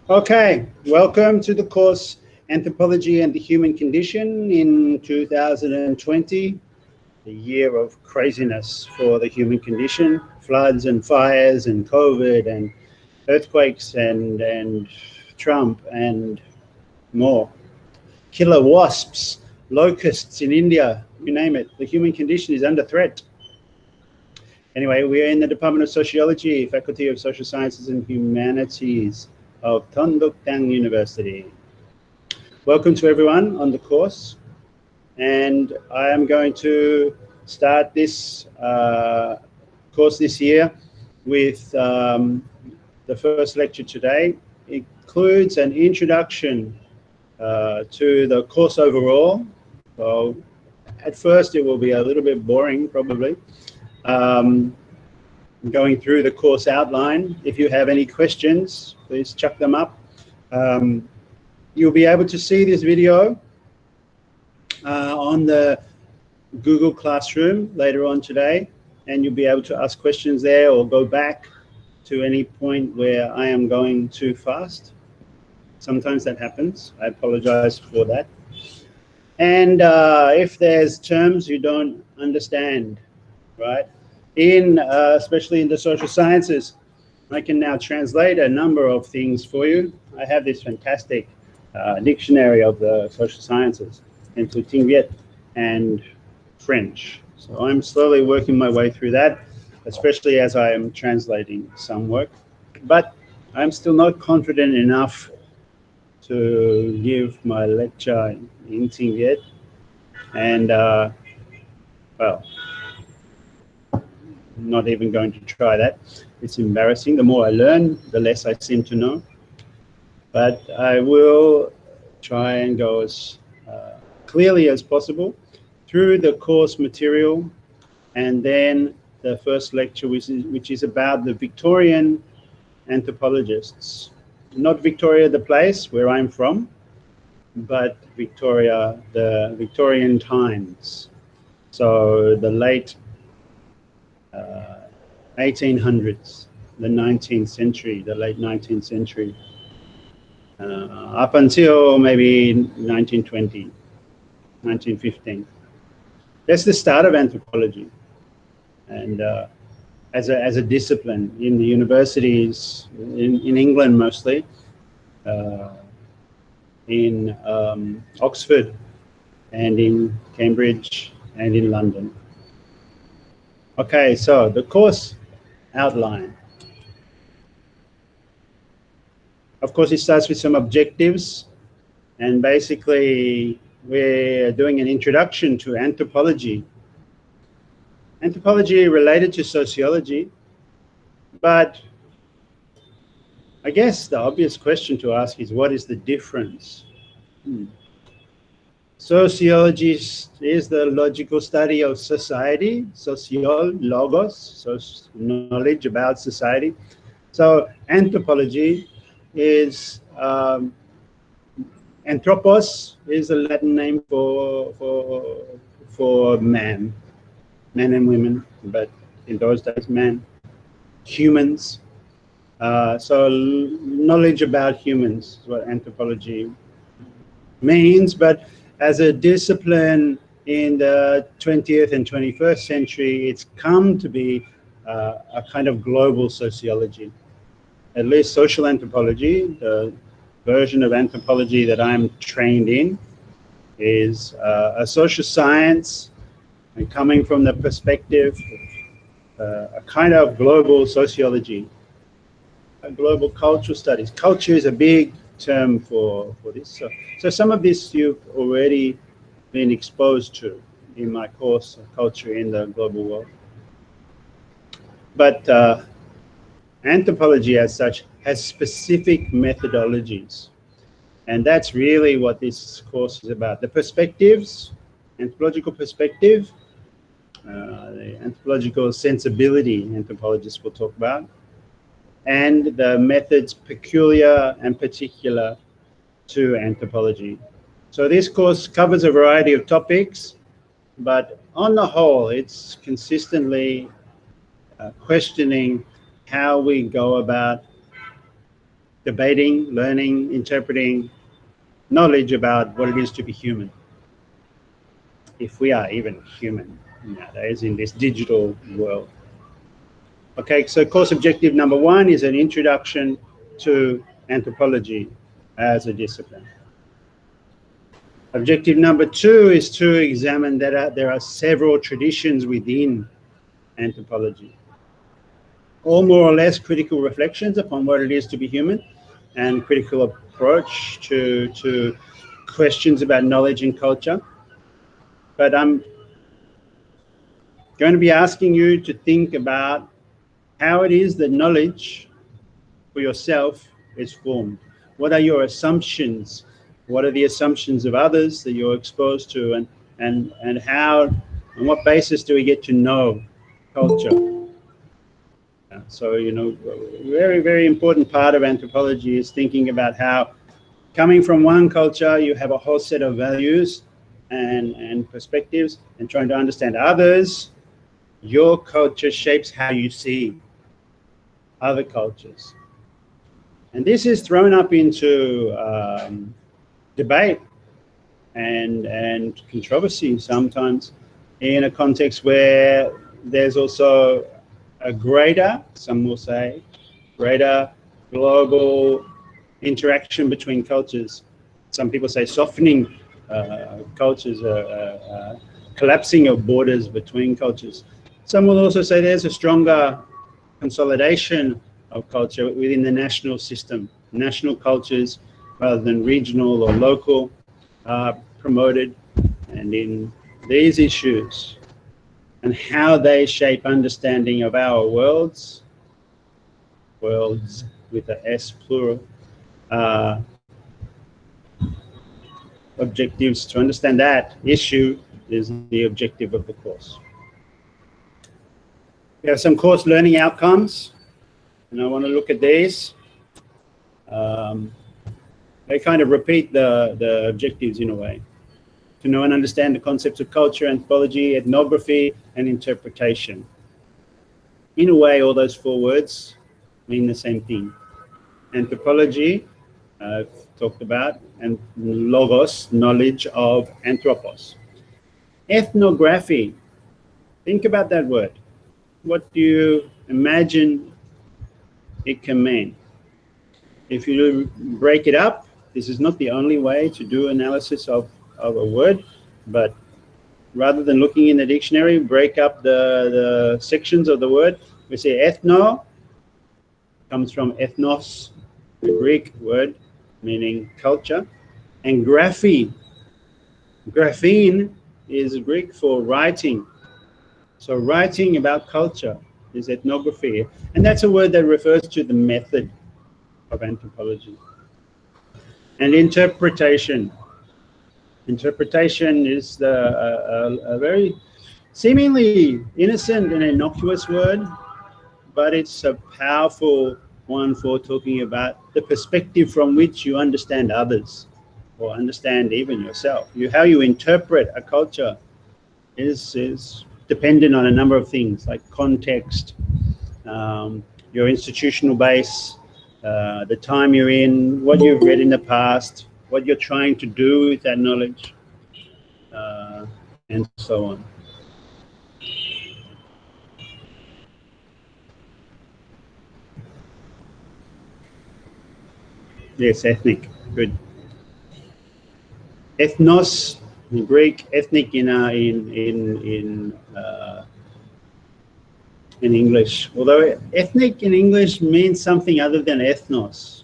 Okay, welcome to the course Anthropology and the Human Condition in 2020, the year of craziness for the human condition, floods and fires and COVID and earthquakes and Trump and more. Killer wasps, locusts in India, you name it. The human condition is under threat. Anyway, we are in the Department of Sociology, Faculty of Social Sciences and Humanities of Tonduk Tang University. Welcome to everyone on the course, and I am going to start this course this year with the first lecture today. It includes an introduction to the course overall. So at first it will be a little bit boring probably. Going through the course outline. If you have any questions, please chuck them up. You'll be able to see this video on the Google Classroom later on today, and you'll be able to ask questions there or go back to any point where I am going too fast. Sometimes that happens. I apologize for that. And if there's terms you don't understand, right? Especially in the social sciences, I can now translate a number of things for you. I have this fantastic dictionary of the social sciences into Tingviet and French. So I'm slowly working my way through that, especially as I am translating some work. But I'm still not confident enough to give my lecture in Tingviet. And well, I'm not even going to try that. It's embarrassing. The more I learn, the less I seem to know. But I will try and go as clearly as possible through the course material, and then the first lecture, which is about the Victorian anthropologists. Not Victoria the place where I'm from, but Victoria, the Victorian times. So the late 1800s, the 19th century, the late 19th century, up until maybe 1920, 1915. That's the start of anthropology. And as a discipline in the universities, in England mostly, in Oxford and in Cambridge and in London. Okay, so the course outline. Of course, it starts with some objectives, and basically we're doing an introduction to anthropology. Anthropology related to sociology, but I guess the obvious question to ask is, what is the difference? Sociology is the logical study of society, logos, so knowledge about society. So anthropology is, anthropos is a Latin name for man and women, but in those days, man, humans. So knowledge about humans is what anthropology means, but as a discipline in the 20th and 21st century, it's come to be a kind of global sociology. At least social anthropology, the version of anthropology that I'm trained in, is a social science, and coming from the perspective of a kind of global sociology, a global cultural studies. Culture is a big term for this. So some of this you've already been exposed to in my course, Culture in the Global World. But anthropology as such has specific methodologies. And that's really what this course is about. The perspectives, anthropological perspective, the anthropological sensibility anthropologists will talk about, and the methods peculiar and particular to anthropology. So this course covers a variety of topics, but on the whole, it's consistently questioning how we go about debating, learning, interpreting knowledge about what it is to be human, if we are even human nowadays in this digital world. Okay, so course objective number 1 is an introduction to anthropology as a discipline. Objective number 2 is to examine that there are several traditions within anthropology, all more or less critical reflections upon what it is to be human and critical approach to questions about knowledge and culture. But I'm going to be asking you to think about how it is that knowledge for yourself is formed. What are your assumptions? What are the assumptions of others that you're exposed to, and how, on what basis do we get to know culture? So, very, very important part of anthropology is thinking about how, coming from one culture, you have a whole set of values and perspectives, and trying to understand others. Your culture shapes how you see other cultures. And this is thrown up into debate and controversy sometimes in a context where there's also a greater, some will say, greater global interaction between cultures. Some people say softening cultures, collapsing of borders between cultures. Some will also say there's a stronger consolidation of culture within the national system. National cultures, rather than regional or local, are promoted. And in these issues and how they shape understanding of our worlds with a S plural, objectives, to understand that issue is the objective of the course. We have some course learning outcomes, and I want to look at these. They kind of repeat the objectives in a way. To know and understand the concepts of culture, anthropology, ethnography, and interpretation. In a way, all those 4 words mean the same thing. Anthropology, I've talked about, and logos, knowledge of anthropos. Ethnography, think about that word. What do you imagine it can mean? If you break it up, this is not the only way to do analysis of a word, but rather than looking in the dictionary, break up the sections of the word. We say ethno comes from ethnos, the Greek word meaning culture, and graphene is Greek for writing. So writing about culture is ethnography, and that's a word that refers to the method of anthropology. And interpretation. Interpretation is a very seemingly innocent and innocuous word, but it's a powerful one for talking about the perspective from which you understand others, or understand even yourself. How you interpret a culture is dependent on a number of things, like context, your institutional base, the time you're in, what you've read in the past, what you're trying to do with that knowledge, and so on. Yes, ethnic, good. Ethnos, in Greek, ethnic in English. Although ethnic in English means something other than ethnos.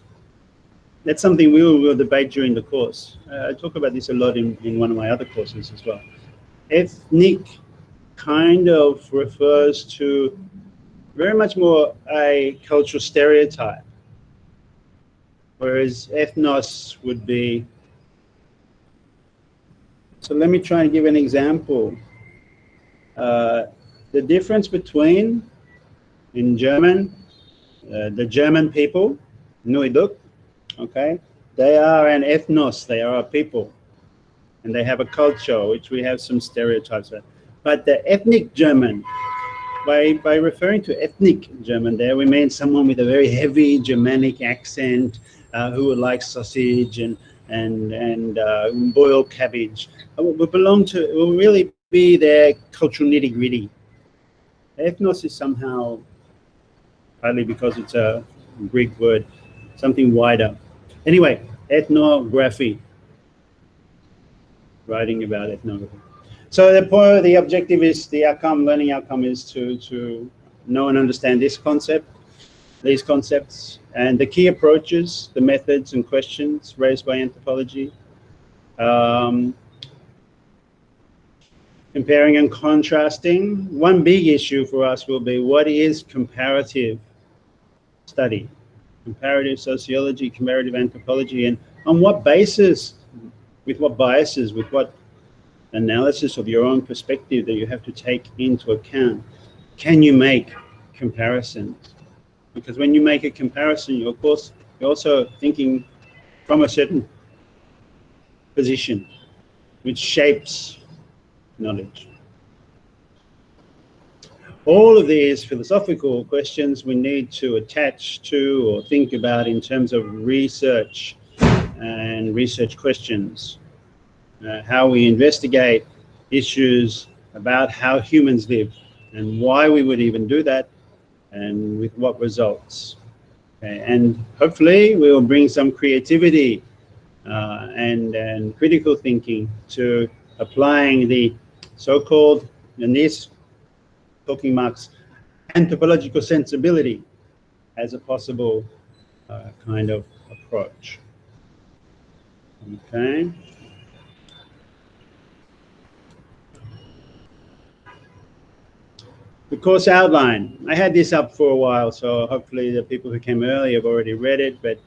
That's something we will debate during the course. I talk about this a lot in one of my other courses as well. Ethnic kind of refers to very much more a cultural stereotype, whereas ethnos would be. So let me try and give an example. The difference between, in German, the German people, Nuiduk, okay, they are an ethnos, they are a people, and they have a culture which we have some stereotypes of. But the ethnic German by referring to ethnic German there, we mean someone with a very heavy Germanic accent who would like sausage and boiled cabbage. Will really be their cultural nitty-gritty. Ethnos is somehow, partly because it's a Greek word, something wider. Anyway, ethnography, writing about ethnography. So the objective is, the outcome, learning outcome is to know and understand this concept, these concepts, and the key approaches, the methods and questions raised by anthropology. Comparing and contrasting. One big issue for us will be, what is comparative study? Comparative sociology, comparative anthropology, and on what basis, with what biases, with what analysis of your own perspective that you have to take into account, can you make comparisons? Because when you make a comparison, you're also thinking from a certain position, which shapes knowledge. All of these philosophical questions we need to attach to or think about in terms of research and research questions. How we investigate issues about how humans live and why we would even do that and with what results. Okay. And hopefully we will bring some creativity and critical thinking to applying the so-called, in this talking marks, anthropological sensibility as a possible kind of approach. Okay. The course outline. I had this up for a while, so hopefully the people who came early have already read it, but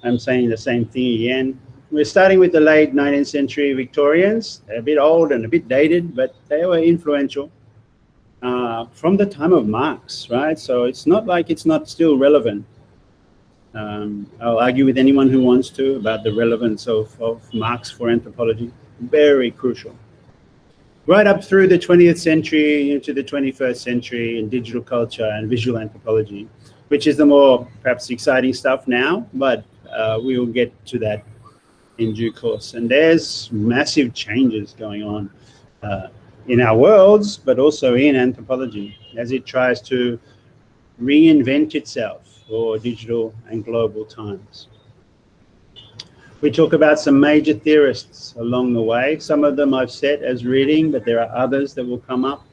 I'm saying the same thing again. We're starting with the late 19th century Victorians. They're a bit old and a bit dated, but they were influential from the time of Marx, right? So it's not like it's not still relevant. I'll argue with anyone who wants to about the relevance of Marx for anthropology. Very crucial. Right up through the 20th century into the 21st century in digital culture and visual anthropology, which is the more perhaps exciting stuff now, but we will get to that in due course. And there's massive changes going on in our worlds, but also in anthropology as it tries to reinvent itself for digital and global times. We talk about some major theorists along the way. Some of them I've set as reading, but there are others that will come up.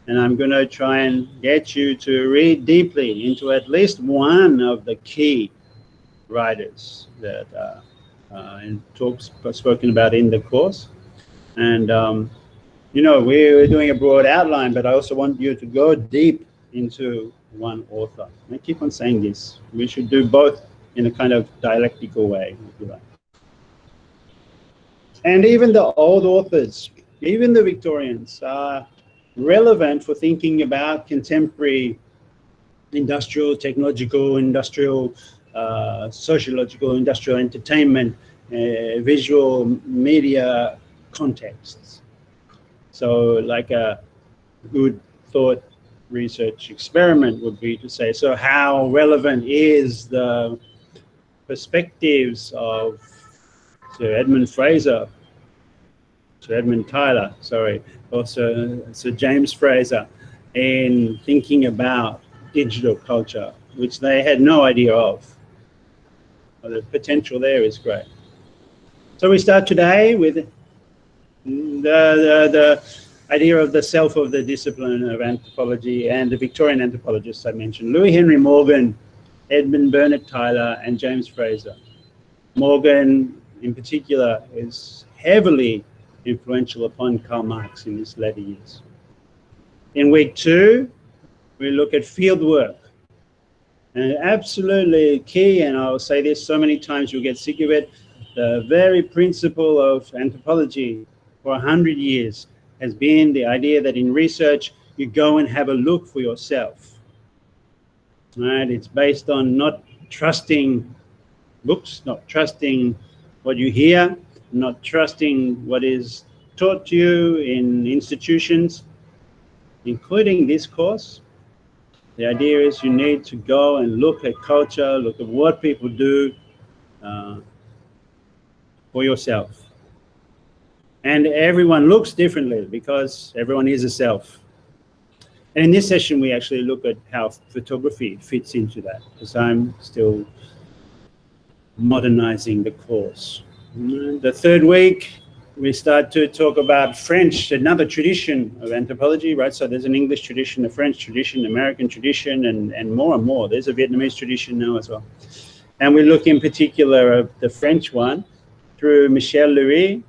And I'm going to try and get you to read deeply into at least one of the key writers that spoken about in the course. And, you know, we're doing a broad outline, but I also want you to go deep into one author. I keep on saying this. We should do both in a kind of dialectical way, if you like. And even the old authors, even the Victorians, are relevant for thinking about contemporary industrial, technological, industrial, sociological, industrial entertainment, visual media contexts. So like a good thought research experiment would be to say, so how relevant is the perspectives of Sir Edmund Fraser, Sir Edmund Tyler, sorry, or Sir James Fraser, in thinking about digital culture, which they had no idea of. Well, the potential there is great. So we start today with the idea of the self of the discipline of anthropology and the Victorian anthropologists I mentioned, Louis Henry Morgan, Edmund Bernard Tyler, and James Fraser. Morgan, in particular, is heavily influential upon Karl Marx in his later years. In week 2, we look at field work. And absolutely key, and I'll say this so many times you'll get sick of it, the very principle of anthropology for 100 years has been the idea that in research, you go and have a look for yourself. Right? It's based on not trusting books, not trusting what you hear, not trusting what is taught to you in institutions, including this course, The idea is you need to go and look at culture, look at what people do for yourself. And everyone looks differently because everyone is a self. And in this session, we actually look at how photography fits into that, because I'm still modernizing the course. The third week, we start to talk about French, another tradition of anthropology, right? So there's an English tradition, a French tradition, American tradition, and more. There's a Vietnamese tradition now as well. And we look in particular at the French one through Michel Louis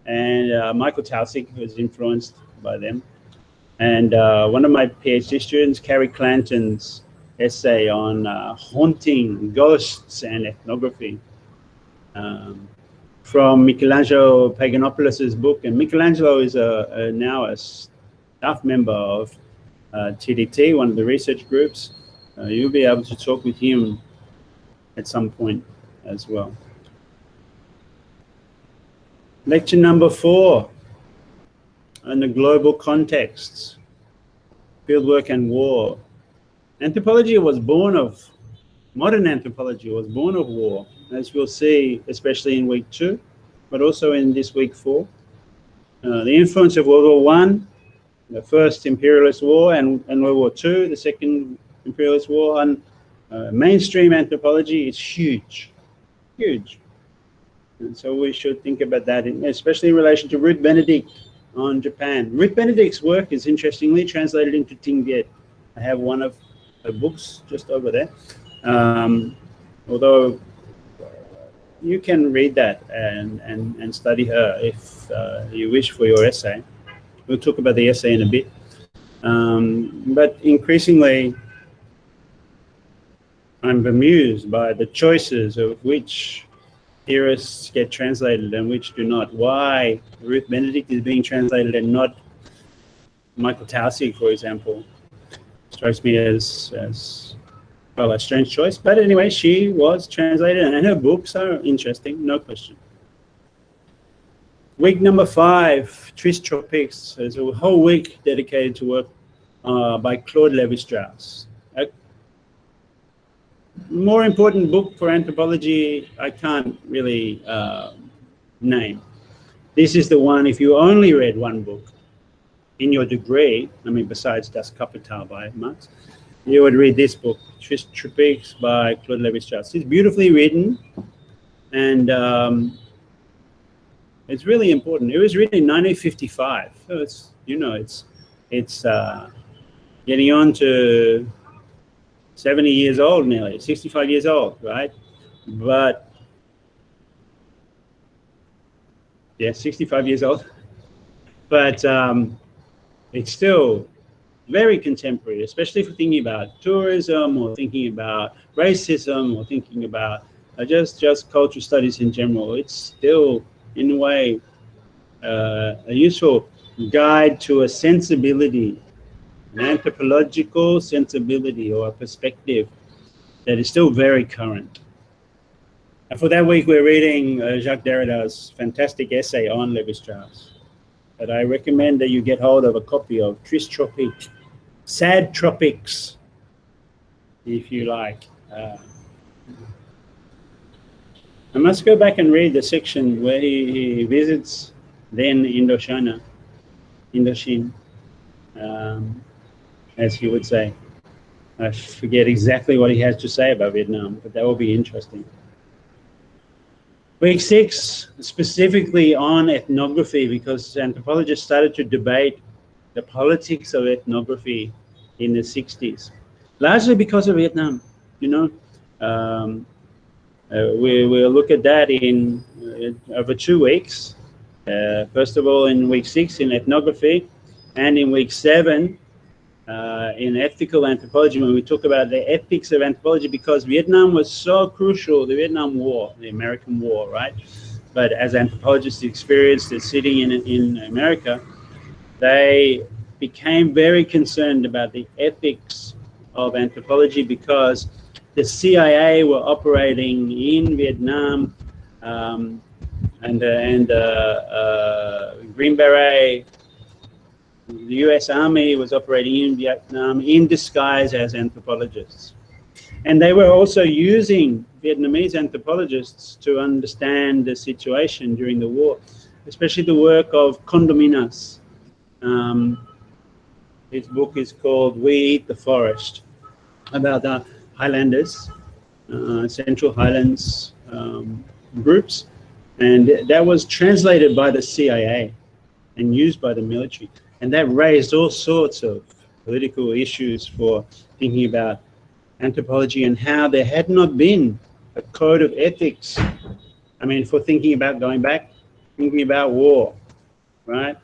and Michael Tausig, who was influenced by them. And one of my PhD students, Carrie Clanton's essay on haunting, ghosts, and ethnography. From Michelangelo Paganopoulos' book, and Michelangelo is now a staff member of TDT, one of the research groups. You'll be able to talk with him at some point as well. Lecture number 4 on the global contexts, fieldwork and war. Anthropology was born of, modern anthropology was born of war, as we'll see, especially in week 2, but also in this week 4. The influence of World War I, the first imperialist war, and World War II, the second imperialist war, on mainstream anthropology is huge, huge. And so we should think about that, especially in relation to Ruth Benedict on Japan. Ruth Benedict's work is interestingly translated into Tingviet. I have one of her books just over there. Although you can read that and study her if you wish for your essay. We'll talk about the essay in a bit. But increasingly, I'm bemused by the choices of which theorists get translated and which do not. Why Ruth Benedict is being translated and not Michael Tausig, for example, strikes me as well, a strange choice. But anyway, she was translated and her books are interesting, no question. Week number 5, Tris Tropiques. There's a whole week dedicated to work by Claude Lévi-Strauss. A more important book for anthropology I can't really name. This is the one, if you only read one book in your degree, I mean besides Das Kapital by Marx, you would read this book, Tris Tropiques by Claude Lévi-Strauss. It's beautifully written, and it's really important. It was written in 1955, so it's, you know, it's getting on to 70 years old nearly, 65 years old, right? But yeah, 65 years old. But it's still very contemporary, especially for thinking about tourism or thinking about racism or thinking about just cultural studies in general. It's still, in a way, a useful guide to a sensibility, an anthropological sensibility or a perspective that is still very current. And for that week, we're reading Jacques Derrida's fantastic essay on Lévi-Strauss. But I recommend that you get hold of a copy of Tris Tropiques, Sad Tropics, if you like. I must go back and read the section where he visits then Indochina, as he would say. I forget exactly what he has to say about Vietnam, but that will be interesting. Week 6, specifically on ethnography, because anthropologists started to debate the politics of ethnography in the 60s, largely because of Vietnam, you know. We'll look at that in over 2 weeks. First of all, in week 6 in ethnography, and in week 7 in ethical anthropology, when we talk about the ethics of anthropology, because Vietnam was so crucial, the Vietnam War, the American War, right? But as anthropologists experienced it sitting in America, they became very concerned about the ethics of anthropology because the CIA were operating in Vietnam, and Green Beret The US Army was operating in Vietnam in disguise as anthropologists. And they were also using Vietnamese anthropologists to understand the situation during the war, especially the work of Condominas. His book is called We Eat the Forest, about the Highlanders, Central Highlands groups. And that was translated by the CIA and used by the military. And that raised all sorts of political issues for thinking about anthropology and how there had not been a code of ethics. I mean, for thinking about going back, thinking about war, right?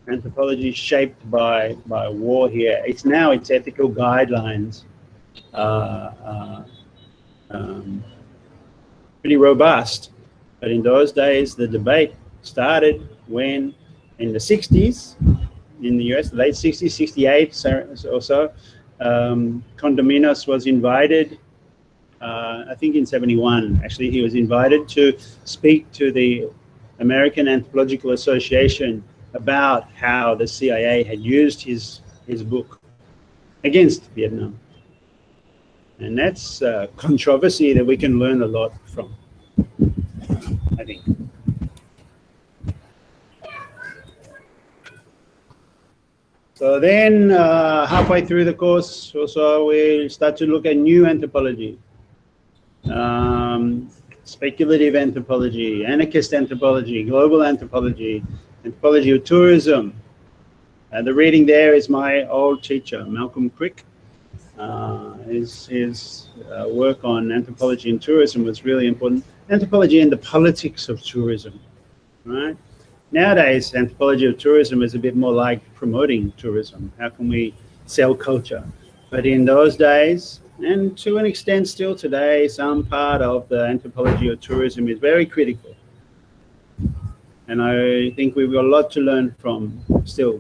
Anthropology is shaped by war here. It's now its ethical guidelines pretty robust. But in those days, the debate started when, in the 60s, in the US, late 60s, 68 or so, Condominos was invited, I think in 71, actually, he was invited to speak to the American Anthropological Association about how the CIA had used his book against Vietnam. And that's a controversy that we can learn a lot from, I think. So then, halfway through the course, also we start to look at new anthropology, speculative anthropology, anarchist anthropology, global anthropology, anthropology of tourism. The reading there is my old teacher, Malcolm Crick. His work on anthropology and tourism was really important. Anthropology and the politics of tourism, right? Nowadays, anthropology of tourism is a bit more like promoting tourism. How can we sell culture? But in those days, and to an extent still today, some part of the anthropology of tourism is very critical. And I think we've got a lot to learn from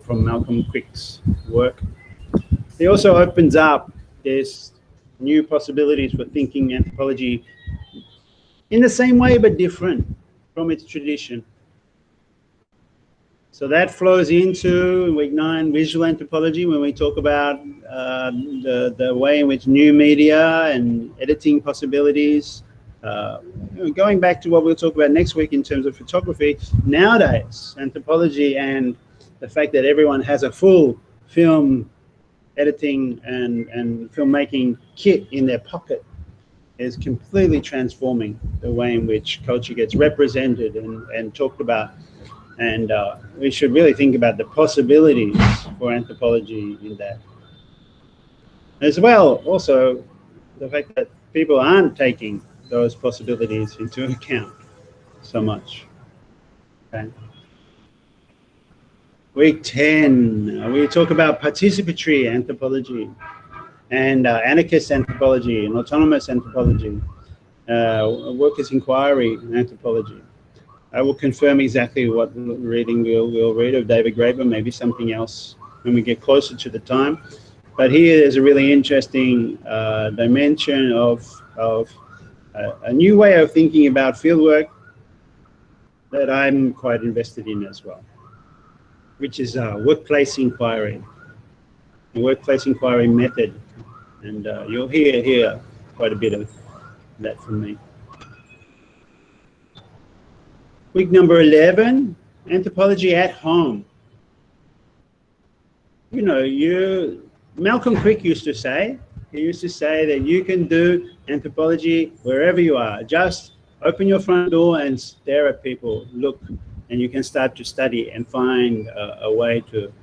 Malcolm Crick's work. He also opens up this new possibilities for thinking anthropology in the same way but different from its tradition. So that flows into week 9 visual anthropology, when we talk about the way in which new media and editing possibilities. Going back to what we'll talk about next week in terms of photography, nowadays anthropology and the fact that everyone has a full film editing and filmmaking kit in their pocket is completely transforming the way in which culture gets represented and talked about. And we should really think about the possibilities for anthropology in that. As well, also, the fact that people aren't taking those possibilities into account so much. Okay. Week 10, we talk about participatory anthropology and anarchist anthropology and autonomous anthropology, workers' inquiry anthropology. I will confirm exactly what reading we'll read of David Graeber, maybe something else when we get closer to the time. But here is a really interesting dimension of a new way of thinking about fieldwork that I'm quite invested in as well, which is workplace inquiry, the workplace inquiry method. And you'll hear quite a bit of that from me. Week number 11, anthropology at home. You know, Malcolm Crick used to say that you can do anthropology wherever you are. Just open your front door and stare at people, look, and you can start to study and find a way to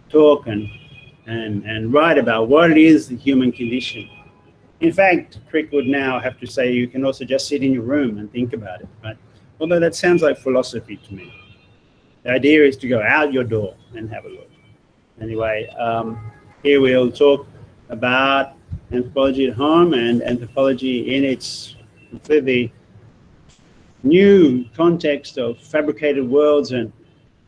talk and write about what it is, the human condition. In fact, Crick would now have to say you can also just sit in your room and think about it, right? Although that sounds like philosophy to me. The idea is to go out your door and have a look. Anyway, here we'll talk about anthropology at home and anthropology in its completely new context of fabricated worlds and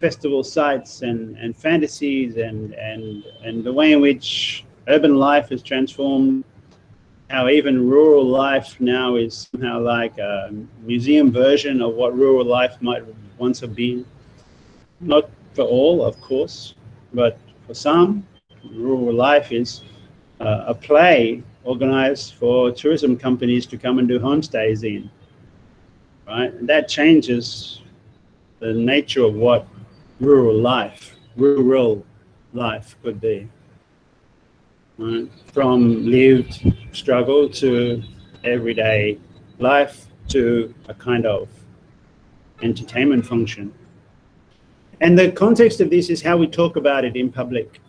festival sites and fantasies and the way in which urban life is transformed, how even rural life now is somehow like a museum version of what rural life might once have been. Not for all, of course, but For some, rural life is a play organized for tourism companies to come and do homestays in, right? And that changes the nature of what rural life could be, right? From lived struggle to everyday life to a kind of entertainment function. And the context of this is how we talk about it in public,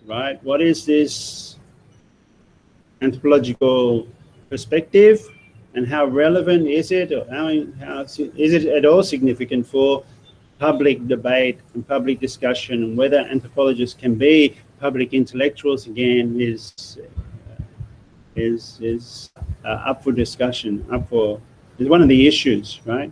right? What is this anthropological perspective, and how relevant is it, or how is it at all significant for public debate and public discussion? And whether anthropologists can be public intellectuals again is up for discussion, is one of the issues, right?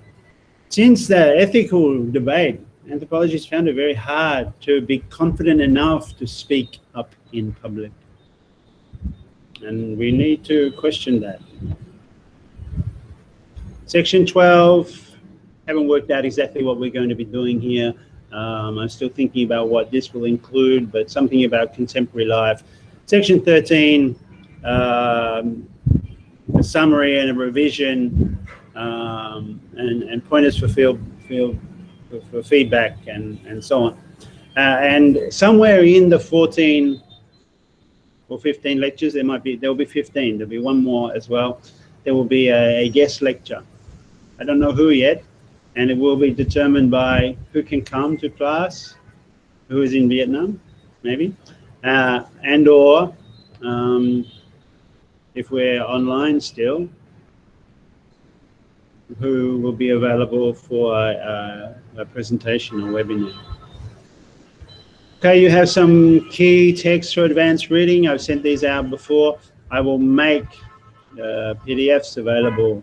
Since the ethical debate, anthropologists found it very hard to be confident enough to speak up in public. And we need to question that. Section 12, haven't worked out exactly what we're going to be doing here. I'm still thinking about what this will include, but something about contemporary life. Section 13, a summary and a revision, and pointers for for feedback and so on. And somewhere in the 14 or 15 lectures, there will be 15. There'll be one more as well. There will be a guest lecture. I don't know who yet, and it will be determined by who can come to class, who is in Vietnam, maybe, and or if we're online still, who will be available for a presentation or webinar. Okay, you have some key texts for advanced reading. I've sent these out before. I will make PDFs available.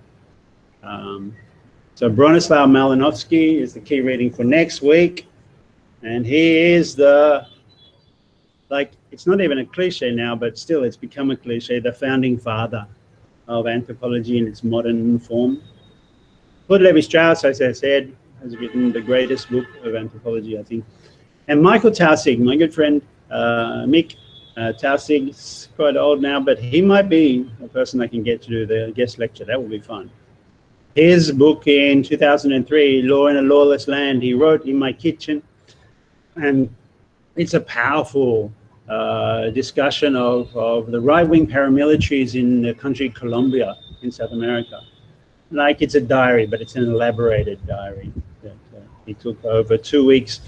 So Bronislaw Malinowski is the key reading for next week. And he is it's not even a cliche now, but still it's become a cliche, the founding father of anthropology in its modern form. Claude Lévi-Strauss, as I said, has written the greatest book of anthropology, I think. And Michael Taussig, my good friend, Mick Taussig's quite old now, but he might be a person I can get to do the guest lecture. That will be fun. His book in 2003, Law in a Lawless Land, he wrote in my kitchen. And it's a powerful discussion of the right-wing paramilitaries in the country Colombia in South America. Like it's a diary, but it's an elaborated diary that he took over 2 weeks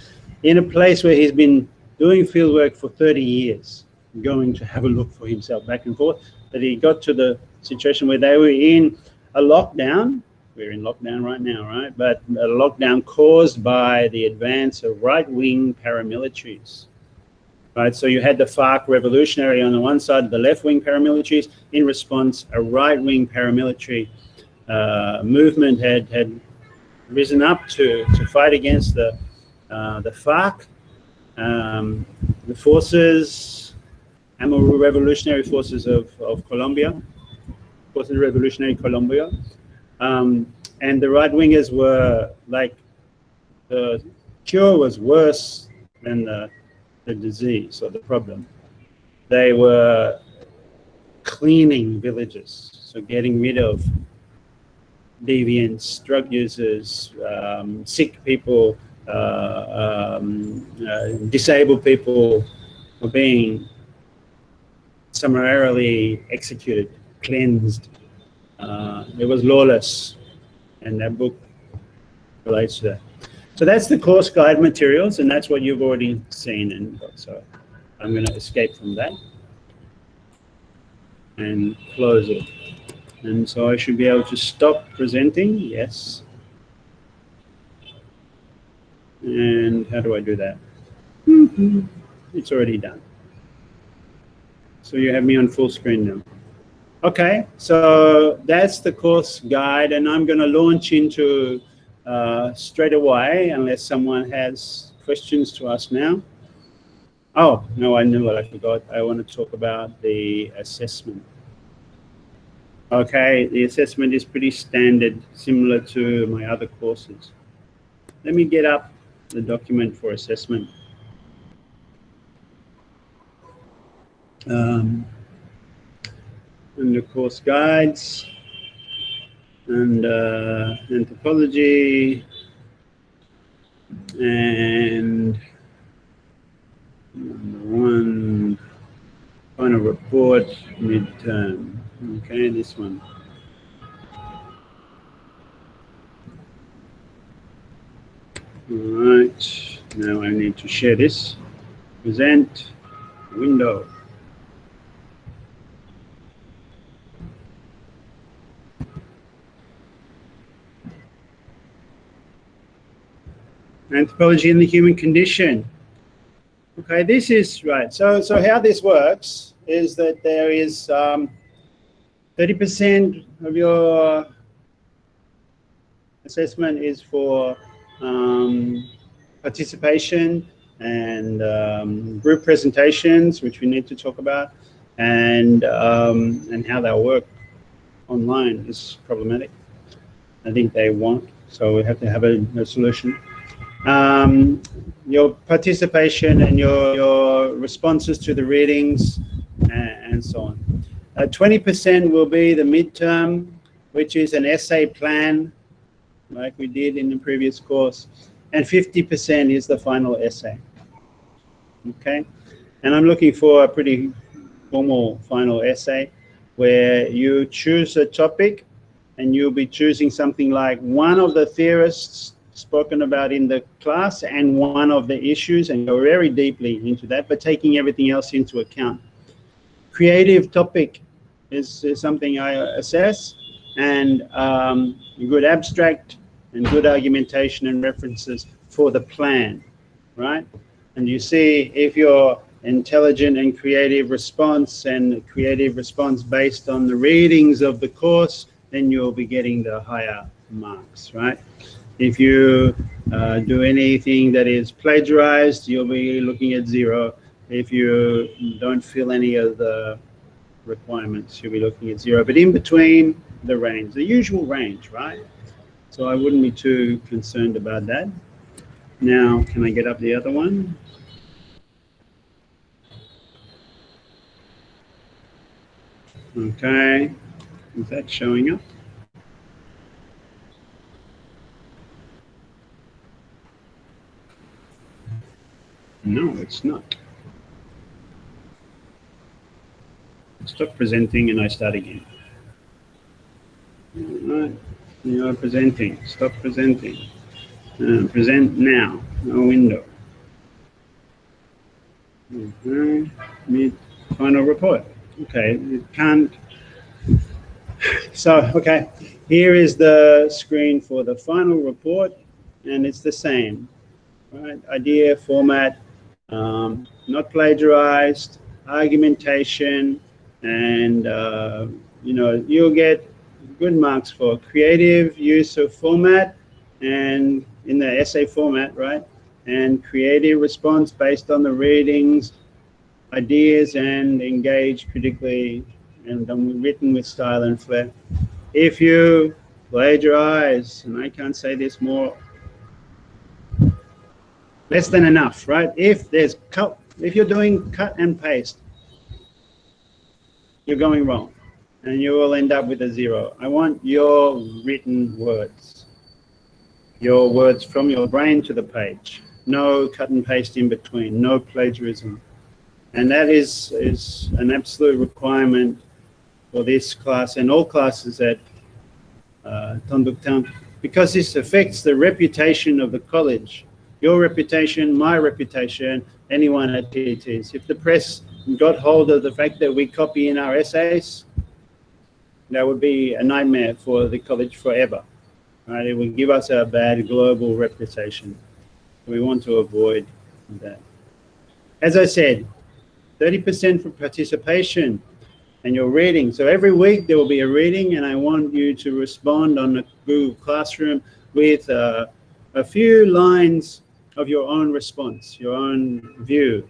in a place where he's been doing field work for 30 years, going to have a look for himself back and forth. But he got to the situation where they were in a lockdown. We're in lockdown right now, right? But a lockdown caused by the advance of right-wing paramilitaries, right? So you had the FARC revolutionary on the one side, the left-wing paramilitaries. In response, a right-wing paramilitary movement had risen up to fight against the FARC, the forces, revolutionary forces of Colombia, forces revolutionary Colombia. And the right-wingers were like, the cure was worse than the disease or the problem. They were cleaning villages, so getting rid of deviants, drug users, sick people, disabled people were being summarily executed, cleansed. It was lawless, and that book relates to that. So that's the course guide materials, and that's what you've already seen. And so I'm going to escape from that and close it. And so I should be able to stop presenting. Yes. And how do I do that? It's already done. So you have me on full screen now. Okay, so that's the course guide, and I'm going to launch into straight away, unless someone has questions to ask now. Oh, no, I knew what I forgot. I want to talk about the assessment. Okay, the assessment is pretty standard, similar to my other courses. Let me get up the document for assessment. and the course guides, and anthropology, and one final report midterm. Okay, this one. All right, now I need to share this. Present window. Anthropology and the human condition. Okay, this is right. So how this works is that there is 30% of your assessment is for participation and group presentations, which we need to talk about, and how they'll work online is problematic. I think they won't, so we have to have a solution. Your participation and your responses to the readings and so on. 20% will be the midterm, which is an essay plan, like we did in the previous course, and 50% is the final essay. Okay, and I'm looking for a pretty formal final essay where you choose a topic and you'll be choosing something like one of the theorists spoken about in the class and one of the issues, and go very deeply into that, but taking everything else into account. Creative topic is something I assess, and good abstract and good argumentation and references for the plan, right? And you see if you're intelligent and creative response based on the readings of the course, then you'll be getting the higher marks, right? If you do anything that is plagiarized, you'll be looking at 0. If you don't fill any of the requirements, you'll be looking at 0. But in between the range, the usual range, right? So I wouldn't be too concerned about that. Now, can I get up the other one? Okay, is that showing up? No, it's not. Stop presenting and I start again. All right, you are presenting. Stop presenting. Present now. No window. Final report. Okay, it can't. So, okay, here is the screen for the final report, and it's the same, right? Idea, format, not plagiarized, argumentation, and you'll get good marks for creative use of format and in the essay format, right? And creative response based on the readings, ideas, and engage critically, and written with style and flair. If you plagiarize, and I can't say this more, less than enough, right? If you're doing cut and paste, you're going wrong, and you will end up with a 0. I want your written words, your words from your brain to the page. No cut and paste in between, no plagiarism. And that is an absolute requirement for this class and all classes at Tonduk, because this affects the reputation of the college. Your reputation, my reputation, anyone at TTs. If the press got hold of the fact that we copy in our essays, that would be a nightmare for the college forever. Right? It would give us a bad global reputation. We want to avoid that. As I said, 30% for participation and your reading. So every week there will be a reading, and I want you to respond on the Google Classroom with a few lines of your own response, your own view,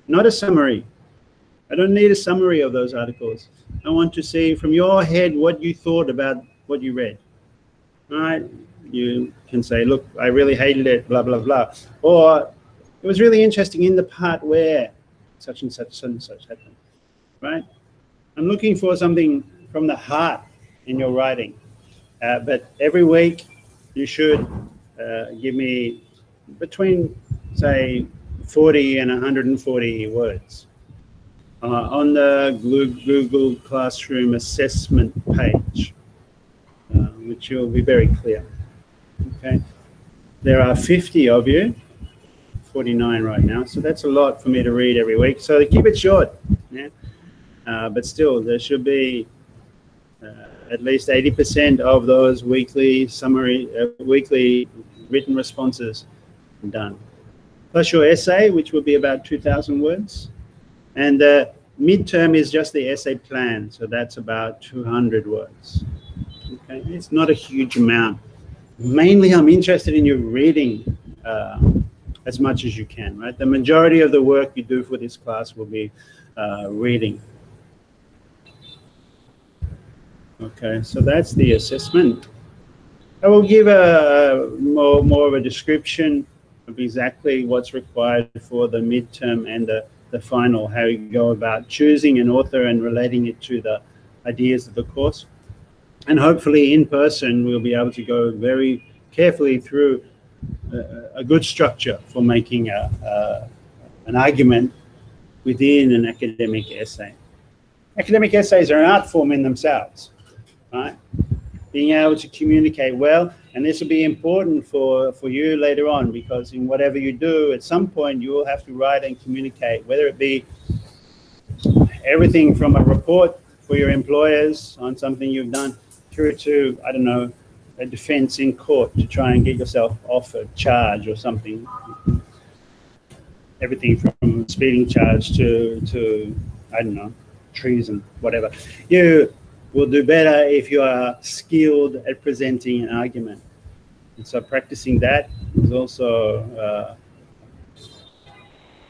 not a summary. I don't need a summary of those articles. I want to see from your head what you thought about what you read. All right? You can say, look, I really hated it, blah, blah, blah. Or it was really interesting in the part where such and such happened. right? I'm looking for something from the heart in your writing. But every week you should give me between, say, 40 and 140 words on the Google Classroom assessment page, which will be very clear. Okay, there are 50 of you, 49 right now, so that's a lot for me to read every week. So keep it short, yeah. But still, there should be at least 80% of those weekly weekly written responses done. Plus your essay, which will be about 2,000 words. And the midterm is just the essay plan, so that's about 200 words. Okay, it's not a huge amount. Mainly, I'm interested in you reading as much as you can, right? The majority of the work you do for this class will be reading. Okay, so that's the assessment. I will give a more of a description of exactly what's required for the midterm and the final, how you go about choosing an author and relating it to the ideas of the course. And hopefully in person, we'll be able to go very carefully through a good structure for making an argument within an academic essay. Academic essays are an art form in themselves, right? Being able to communicate well, and this will be important for you later on, because in whatever you do, at some point you will have to write and communicate, whether it be everything from a report for your employers on something you've done through to, I don't know, a defense in court to try and get yourself off a charge or something. Everything from speeding charge to I don't know, treason, whatever. You will do better if you are skilled at presenting an argument. And so practicing that is also,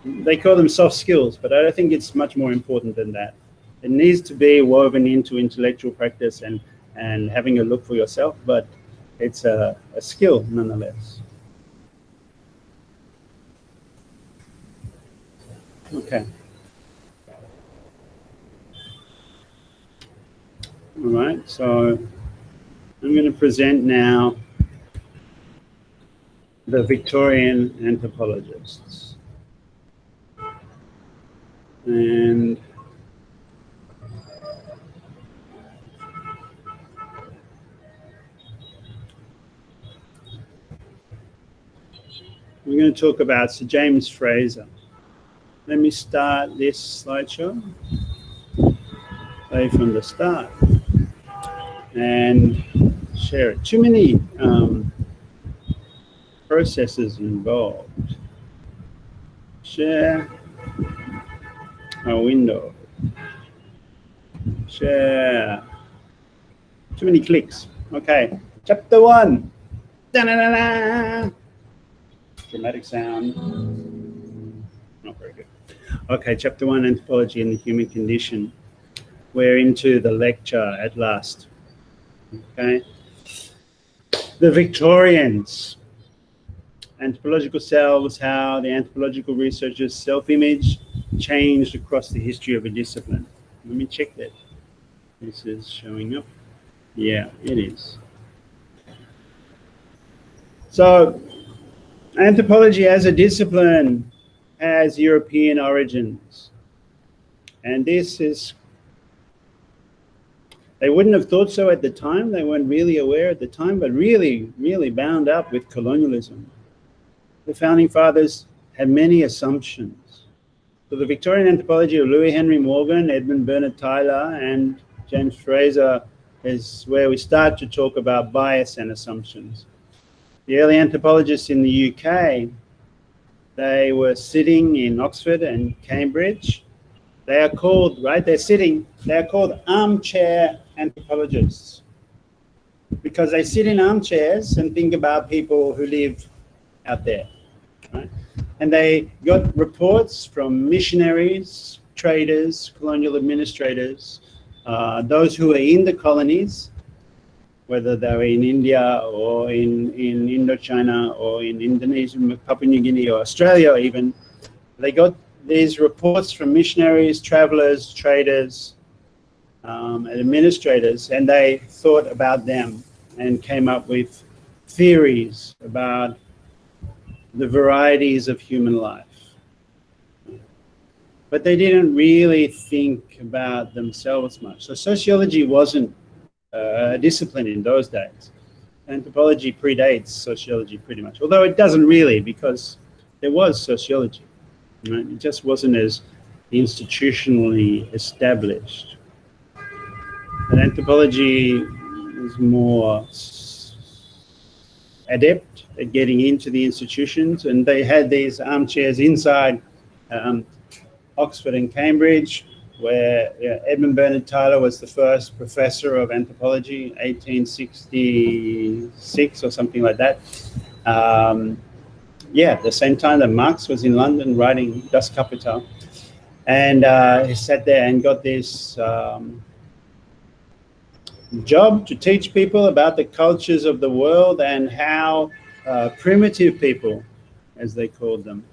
they call them soft skills, but I think it's much more important than that. It needs to be woven into intellectual practice and having a look for yourself, but it's a skill nonetheless. Okay. All right, so I'm going to present now the Victorian anthropologists. And we're going to talk about Sir James Fraser. Let me start this slideshow. Play from the start and share it. Too many processes involved. Share a window. Share. Too many clicks. Okay. Chapter 1. Da-na-na-na. Dramatic sound. Not very good. Okay, Chapter 1, Anthropology and the Human Condition. We're into the lecture at last. Okay. The Victorians. Anthropological selves, how the anthropological researchers' self-image changed across the history of a discipline. Let me check that. This is showing up. Yeah, it is. So, anthropology as a discipline has European origins. And this is, they wouldn't have thought so at the time. They weren't really aware at the time, but really, really bound up with colonialism. The founding fathers had many assumptions. So the Victorian anthropology of Louis Henry Morgan, Edmund Bernard Tyler, and James Fraser is where we start to talk about bias and assumptions. The early anthropologists in the UK, they were sitting in Oxford and Cambridge. They are called, right, they're called armchair anthropologists because they sit in armchairs and think about people who live out there, right? And they got reports from missionaries, traders, colonial administrators, those who were in the colonies, whether they were in India or in Indochina or in Indonesia, Papua New Guinea or Australia even. They got these reports from missionaries, travelers, traders, and administrators, and they thought about them and came up with theories about the varieties of human life. But they didn't really think about themselves much. So sociology wasn't a discipline in those days. Anthropology predates sociology pretty much, although it doesn't really, because there was sociology. Right? It just wasn't as institutionally established. And anthropology is more adept at getting into the institutions, and they had these armchairs inside Oxford and Cambridge, where Edmund Bernard Tyler was the first professor of anthropology, 1866 or something like that. The same time that Marx was in London writing Das Kapital. And he sat there and got this job to teach people about the cultures of the world and how primitive people, as they called them,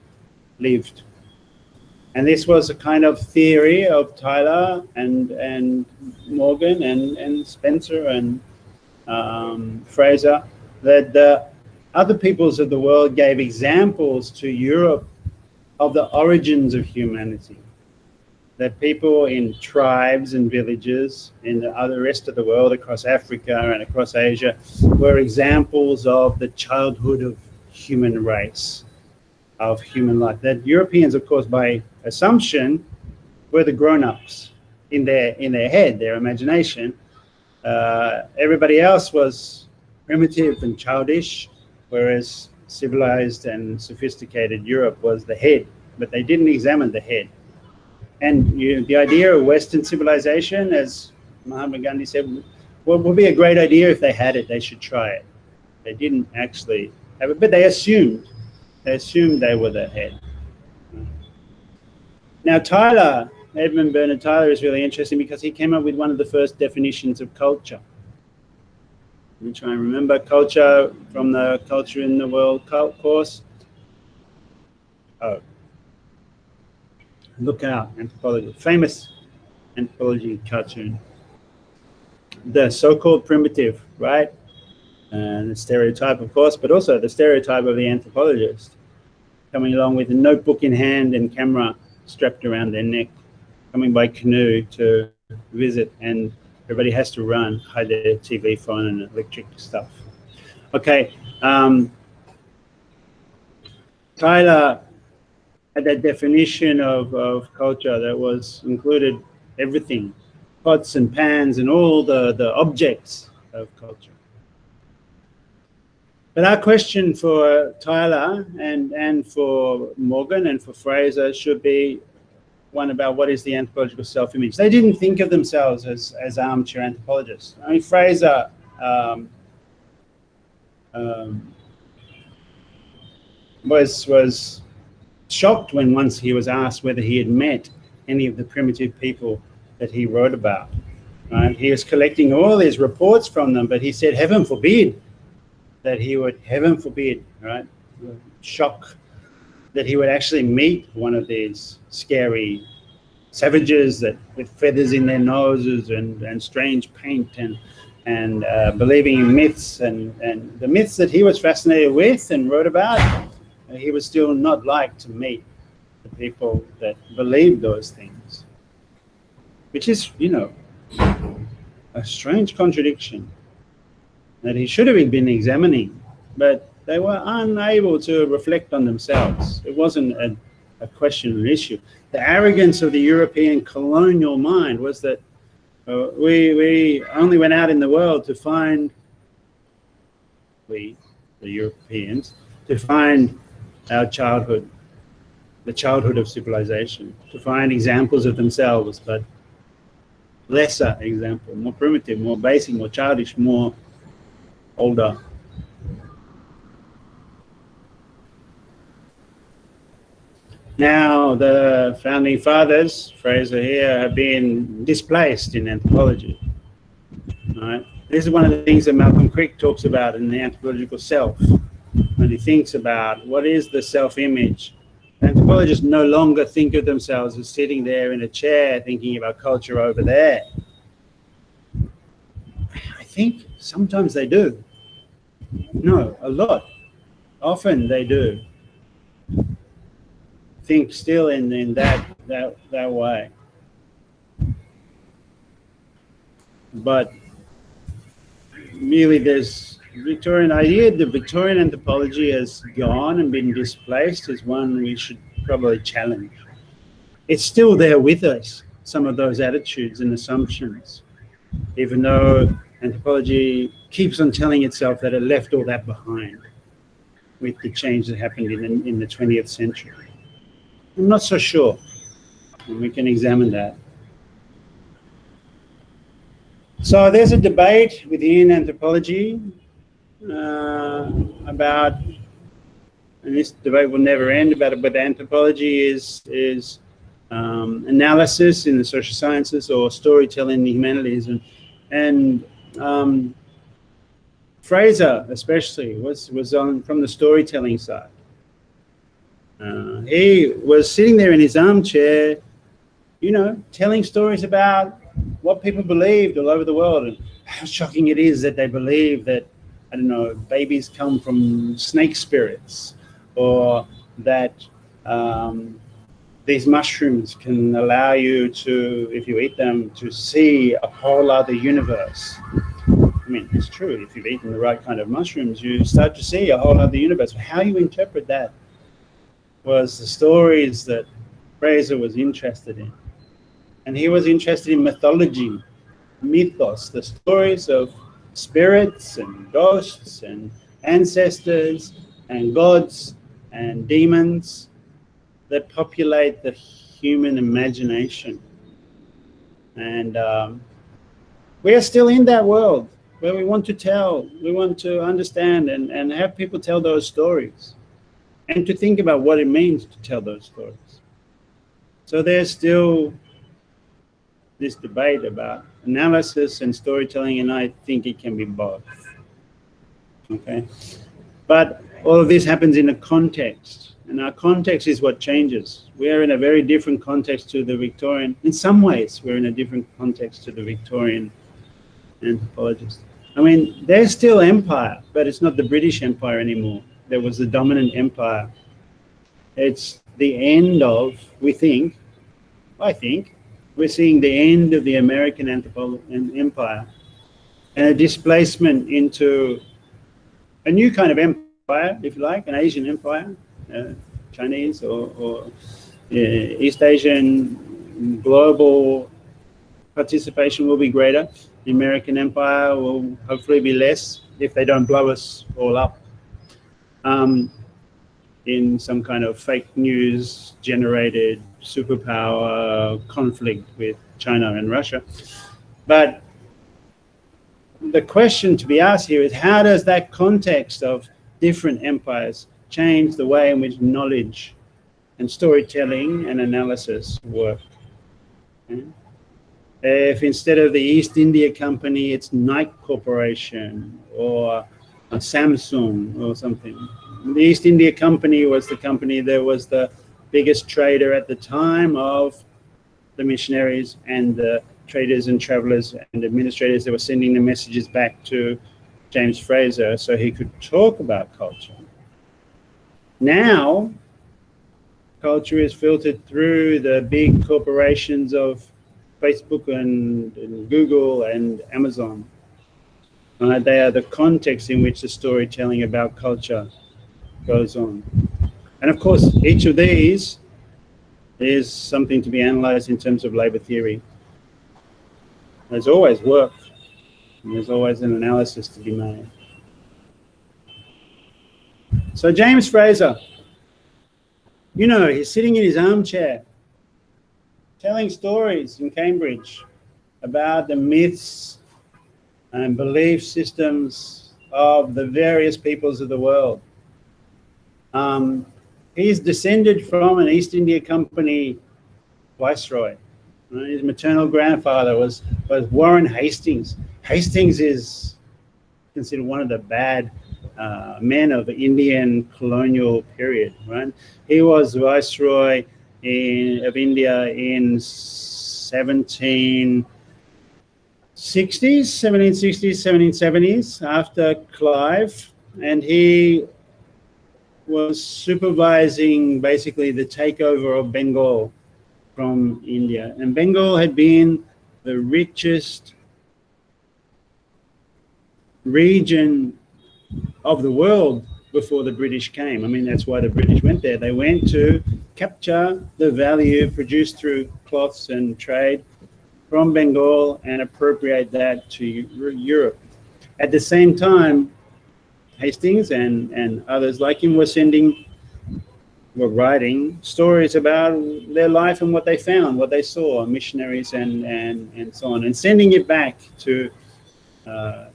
lived. And this was a kind of theory of Tyler and Morgan and Spencer and Fraser, that the other peoples of the world gave examples to Europe of the origins of humanity. That people in tribes and villages in the other rest of the world, across Africa and across Asia, were examples of the childhood of human race, of human life. That Europeans, of course, by assumption, were the grown-ups in their head, their imagination. Everybody else was primitive and childish, whereas civilized and sophisticated Europe was the head, but they didn't examine the head. And the idea of Western civilization, as Mahatma Gandhi said, would be a great idea if they had it. They should try it. They didn't actually have it, but they assumed they were the head. Now Tyler, Edmund Bernard Tyler, is really interesting because he came up with one of the first definitions of culture. Let me try and remember culture from the Culture in the World course. Oh. Look out, anthropology, famous anthropology cartoon. The so-called primitive, right? And the stereotype, of course, but also the stereotype of the anthropologist coming along with a notebook in hand and camera strapped around their neck, coming by canoe to visit, and everybody has to run, hide their TV, phone, and electric stuff. Okay, Tyler had that definition of culture that was included everything, pots and pans and all the objects of culture. But our question for Tyler and for Morgan and for Fraser should be one about what is the anthropological self-image. They didn't think of themselves as armchair anthropologists. I mean, Fraser was shocked when once he was asked whether he had met any of the primitive people that he wrote about. Right? He was collecting all these reports from them, but he said, heaven forbid that he would, heaven forbid, right? Shock that he would actually meet one of these scary savages that with feathers in their noses and strange paint and believing in myths and the myths that he was fascinated with and wrote about. He would still not like to meet the people that believed those things, which is, you know, a strange contradiction that he should have been examining, but they were unable to reflect on themselves. It wasn't a question, an issue. The arrogance of the European colonial mind was that we only went out in the world to find, the Europeans, to find our childhood, the childhood of civilization, to find examples of themselves, but lesser example, more primitive, more basic, more childish, more older. Now, the founding fathers, Fraser here, have been displaced in anthropology. Right? This is one of the things that Malcolm Crick talks about in the anthropological self, when he thinks about what is the self-image Anthropologists no longer think of themselves as sitting there in a chair thinking about culture over there. I think sometimes they do. No, a lot. Often they do. Think still in that way. But really there's Victorian idea, the Victorian anthropology has gone and been displaced is one we should probably challenge. It's still there with us, some of those attitudes and assumptions, even though anthropology keeps on telling itself that it left all that behind with the change that happened in the 20th century. I'm not so sure, and we can examine that. So there's a debate within anthropology about, and this debate will never end, about whether anthropology is analysis in the social sciences or storytelling in the humanities. And Fraser especially was on from the storytelling side. He was sitting there in his armchair, you know, telling stories about what people believed all over the world and how shocking it is that they believe that, I don't know, babies come from snake spirits, or that these mushrooms can allow you to, if you eat them, to see a whole other universe. I mean, it's true. If you've eaten the right kind of mushrooms, you start to see a whole other universe. How you interpret that was the stories that Fraser was interested in. And he was interested in mythology, mythos, the stories of spirits and ghosts and ancestors and gods and demons that populate the human imagination. And we are still in that world where we want to tell, we want to understand and have people tell those stories and to think about what it means to tell those stories. So there's still this debate about analysis and storytelling, and I think it can be both. Okay, but all of this happens in a context, and our context is what changes. We are in a very different context to the Victorian. In some ways, we're in a different context to the Victorian anthropologists. I mean, there's still empire, but it's not the British Empire anymore. There was the dominant empire. It's the end of, I think, we're seeing the end of the American empire and a displacement into a new kind of empire, if you like, an Asian empire, Chinese or East Asian global participation will be greater. The American empire will hopefully be less if they don't blow us all up in some kind of fake news generated superpower conflict with China and Russia. But the question to be asked here is, how does that context of different empires change the way in which knowledge and storytelling and analysis work? Okay? If instead of the East India Company, it's Nike Corporation or Samsung or something. The East India Company was the company that was the biggest trader at the time of the missionaries and the traders and travelers and administrators that were sending the messages back to James Fraser so he could talk about culture. Now, culture is filtered through the big corporations of Facebook and Google and Amazon. They are the context in which the storytelling about culture goes on. And of course, each of these is something to be analyzed in terms of labor theory. There's always work, and there's always an analysis to be made. So James Fraser, you know, he's sitting in his armchair telling stories in Cambridge about the myths and belief systems of the various peoples of the world. He's descended from an East India Company viceroy. His maternal grandfather was Warren Hastings. Hastings is considered one of the bad men of the Indian colonial period, right? He was viceroy of India in 1770s, after Clive, and he was supervising basically the takeover of Bengal from India. And Bengal had been the richest region of the world before the British came. I mean, that's why the British went there. They went to capture the value produced through cloths and trade from Bengal and appropriate that to Europe. At the same time, Hastings and others like him were writing stories about their life and what they found, what they saw, missionaries and so on, and sending it back to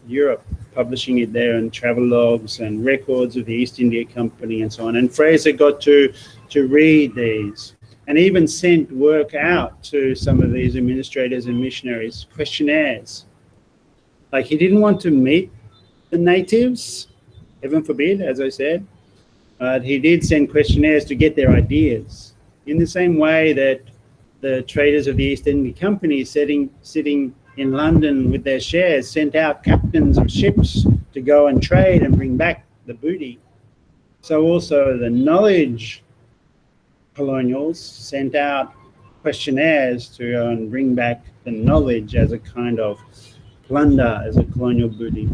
Europe, publishing it there in travel logs and records of the East India Company and so on. And Fraser got to read these and even sent work out to some of these administrators and missionaries, questionnaires. Like, he didn't want to meet the natives, heaven forbid, as I said, but he did send questionnaires to get their ideas. In the same way that the traders of the East India Company sitting in London with their shares sent out captains of ships to go and trade and bring back the booty. So also the knowledge colonials sent out questionnaires to go and bring back the knowledge as a kind of plunder, as a colonial booty.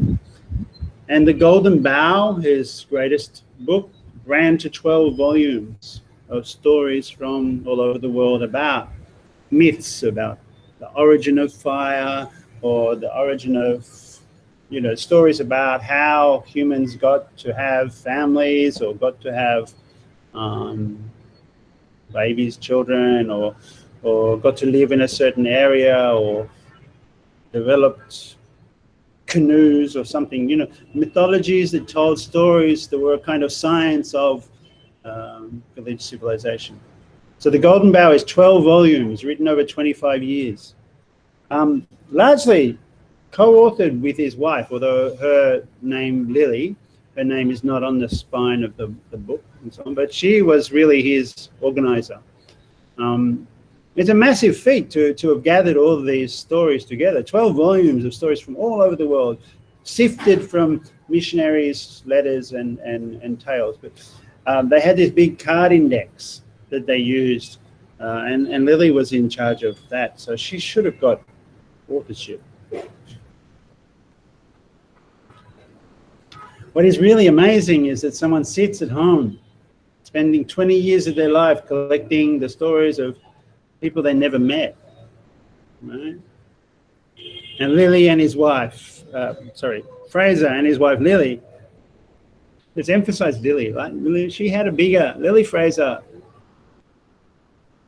And The Golden Bough, his greatest book, ran to 12 volumes of stories from all over the world about myths, about the origin of fire, or the origin of, stories about how humans got to have families or got to have babies, children, or got to live in a certain area, or developed canoes or something, mythologies that told stories that were a kind of science of village civilization. So The Golden Bough is 12 volumes written over 25 years, largely co-authored with his wife, although her name, Lily, her name is not on the spine of the book and so on, but she was really his organizer. It's a massive feat to have gathered all of these stories together, 12 volumes of stories from all over the world, sifted from missionaries' letters and tales. But they had this big card index that they used, and Lily was in charge of that, so she should have got authorship. What is really amazing is that someone sits at home, spending 20 years of their life collecting the stories of people they never met, right? And Lily and his wife, Fraser and his wife Lily, let's emphasize Lily, right? Lily Fraser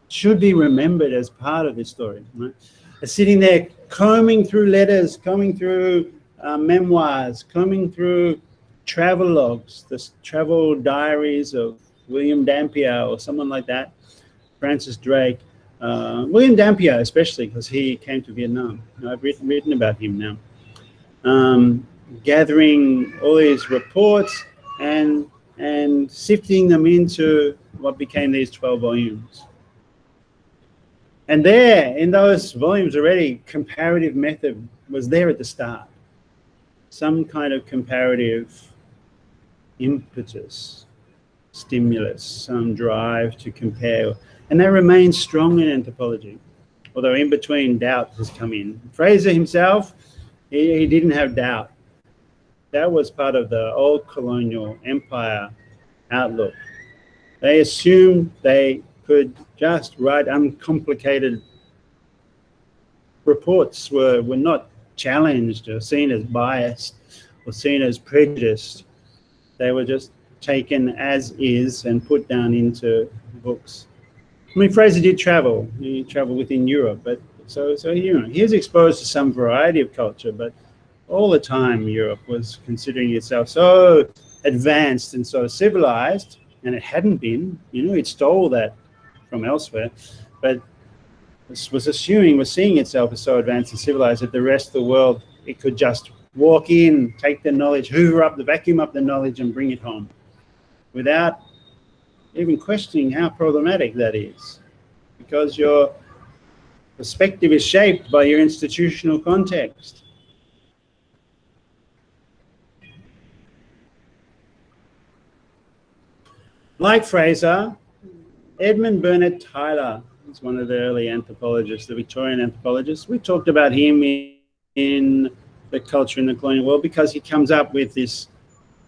should be remembered as part of this story, right? Sitting there combing through letters, combing through memoirs, combing through travel logs, the travel diaries of William Dampier or someone like that, Francis Drake, William Dampier especially, because he came to Vietnam. I've written about him now. Gathering all these reports and sifting them into what became these 12 volumes. And there, in those volumes already, comparative method was there at the start. Some kind of comparative impetus, stimulus, some drive to compare. And that remains strong in anthropology, although in between doubt has come in. Fraser himself, he didn't have doubt. That was part of the old colonial empire outlook. They assumed they could just write uncomplicated reports, were not challenged or seen as biased or seen as prejudiced. They were just taken as is and put down into books. I mean, Fraser did travel. He traveled within Europe, but so he was exposed to some variety of culture, but all the time Europe was considering itself so advanced and so civilized, and it hadn't been. It stole that from elsewhere, but was seeing itself as so advanced and civilized that the rest of the world, it could just walk in, take the knowledge, hoover up the vacuum up the knowledge and bring it home without even questioning how problematic that is, because your perspective is shaped by your institutional context. Like Fraser, Edmund Bernard Tyler is one of the early anthropologists, the Victorian anthropologists. We talked about him in The Culture in the Colonial World because he comes up with this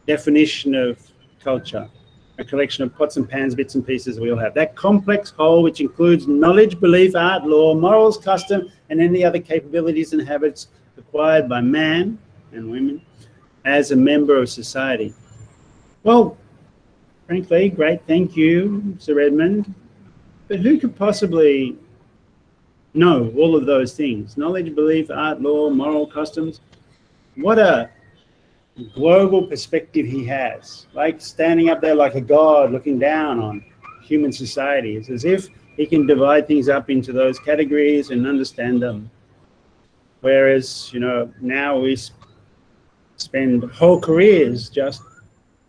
definition of culture, a collection of pots and pans, bits and pieces we all have. That complex whole which includes knowledge, belief, art, law, morals, custom, and any other capabilities and habits acquired by man and women as a member of society. Well, frankly, great, thank you, Sir Edmund. But who could possibly know all of those things? Knowledge, belief, art, law, moral, customs. What a global perspective he has, like standing up there like a god looking down on human society. It's as if he can divide things up into those categories and understand them. Whereas, you know, now we spend whole careers just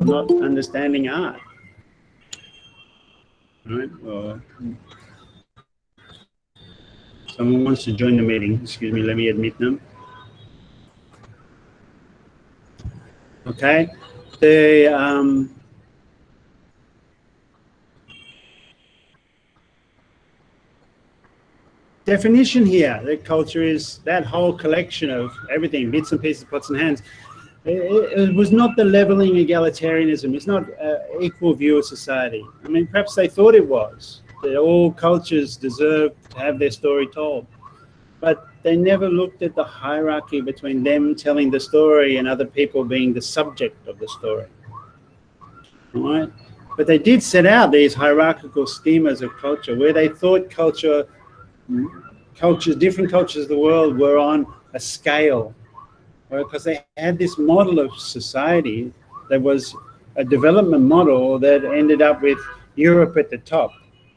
not understanding art. Right? Or someone wants to join the meeting. Excuse me, let me admit them. Okay, the definition here, that culture is that whole collection of everything, bits and pieces, pots and hands. It was not the leveling egalitarianism. It's not equal view of society. I mean, perhaps they thought it was, that all cultures deserve to have their story told. But they never looked at the hierarchy between them telling the story and other people being the subject of the story. All right? But they did set out these hierarchical schemas of culture where they thought cultures, different cultures of the world were on a scale, because they had this model of society that was a development model that ended up with Europe at the top,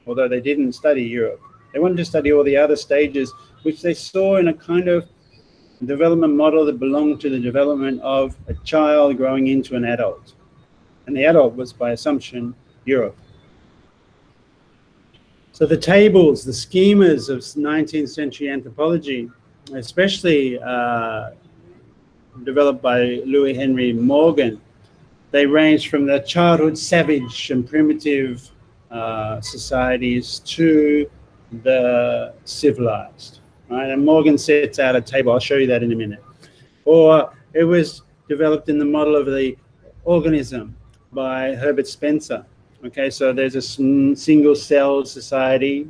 although they didn't study Europe. They wanted to study all the other stages, which they saw in a kind of development model that belonged to the development of a child growing into an adult. And the adult was, by assumption, Europe. So the tables, the schemas of 19th century anthropology, especially developed by Louis Henry Morgan, they range from the childhood savage and primitive societies to the civilized, right? And Morgan sets out a table. I'll show you that in a minute. Or it was developed in the model of the organism by Herbert Spencer. Okay, so there's a single cell society,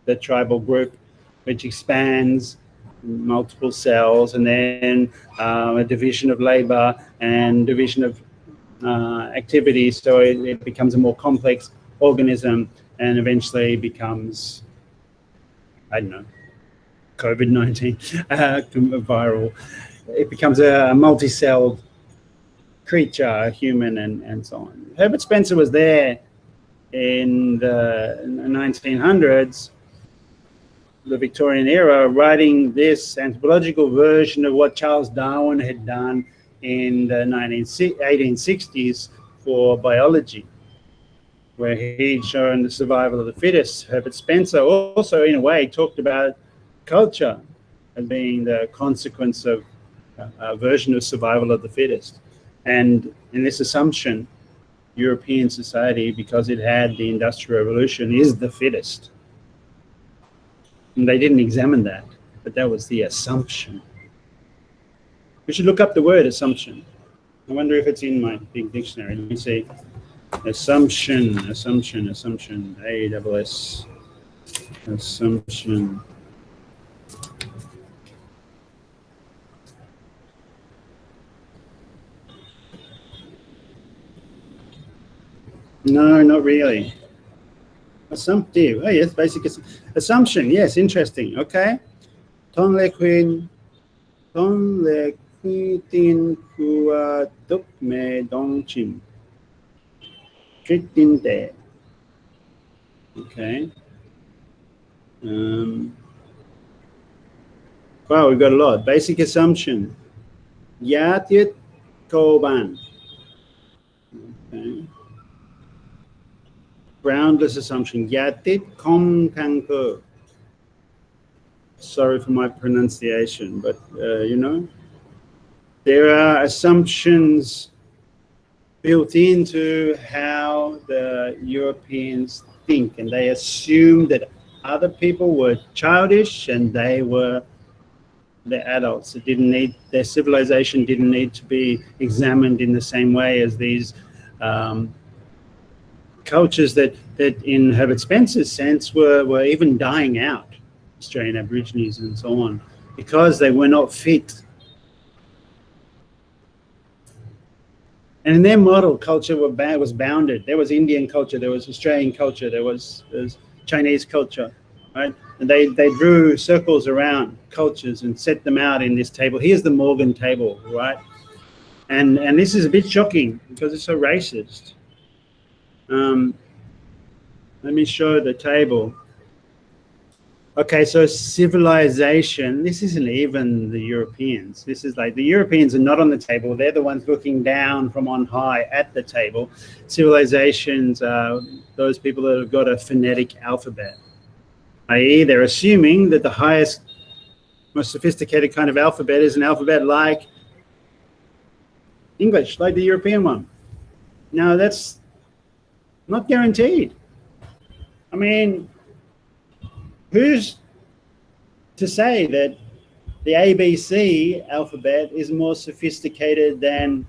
the tribal group, which expands multiple cells, and then a division of labor and division of activities, so it becomes a more complex organism and eventually becomes, I don't know, COVID-19 viral. It becomes a multi-celled creature, a human, and so on. Herbert Spencer was there in the 1900s, the Victorian era, writing this anthropological version of what Charles Darwin had done in the 1860s for biology, where he'd shown the survival of the fittest. Herbert Spencer also, in a way, talked about culture as being the consequence of a version of survival of the fittest. And in this assumption, European society, because it had the Industrial Revolution, is the fittest. And they didn't examine that, but that was the assumption. We should look up the word assumption. I wonder if it's in my big dictionary. Let me see. Assumption, A-S-S, assumption. No, not really. Assumptive. Oh, yes, basic assumption. Yes, interesting. Okay. Ton lequin tin kua tuk me dong chim. Tritin te. Okay. Wow, we've got a lot. Basic assumption. Yatit Koban. Okay. Groundless assumption. Yatit Kom Kanko. Sorry for my pronunciation, but you know, there are assumptions built into how the Europeans think, and they assume that other people were childish and they were the adults. It didn't need, their civilization didn't need to be examined in the same way as these cultures that in Herbert Spencer's sense were even dying out, Australian Aborigines and so on, because they were not fit. And in their model, culture was bounded. There was Indian culture, there was Australian culture, there was Chinese culture, right? And they drew circles around cultures and set them out in this table. Here's the Morgan table, right? And this is a bit shocking because it's so racist. Let me show the table. Okay, so civilization, this isn't even the Europeans. This is like, the Europeans are not on the table. They're the ones looking down from on high at the table. Civilizations are those people that have got a phonetic alphabet, i.e. they're assuming that the highest, most sophisticated kind of alphabet is an alphabet like English, like the European one. Now, that's not guaranteed. I mean, who's to say that the ABC alphabet is more sophisticated than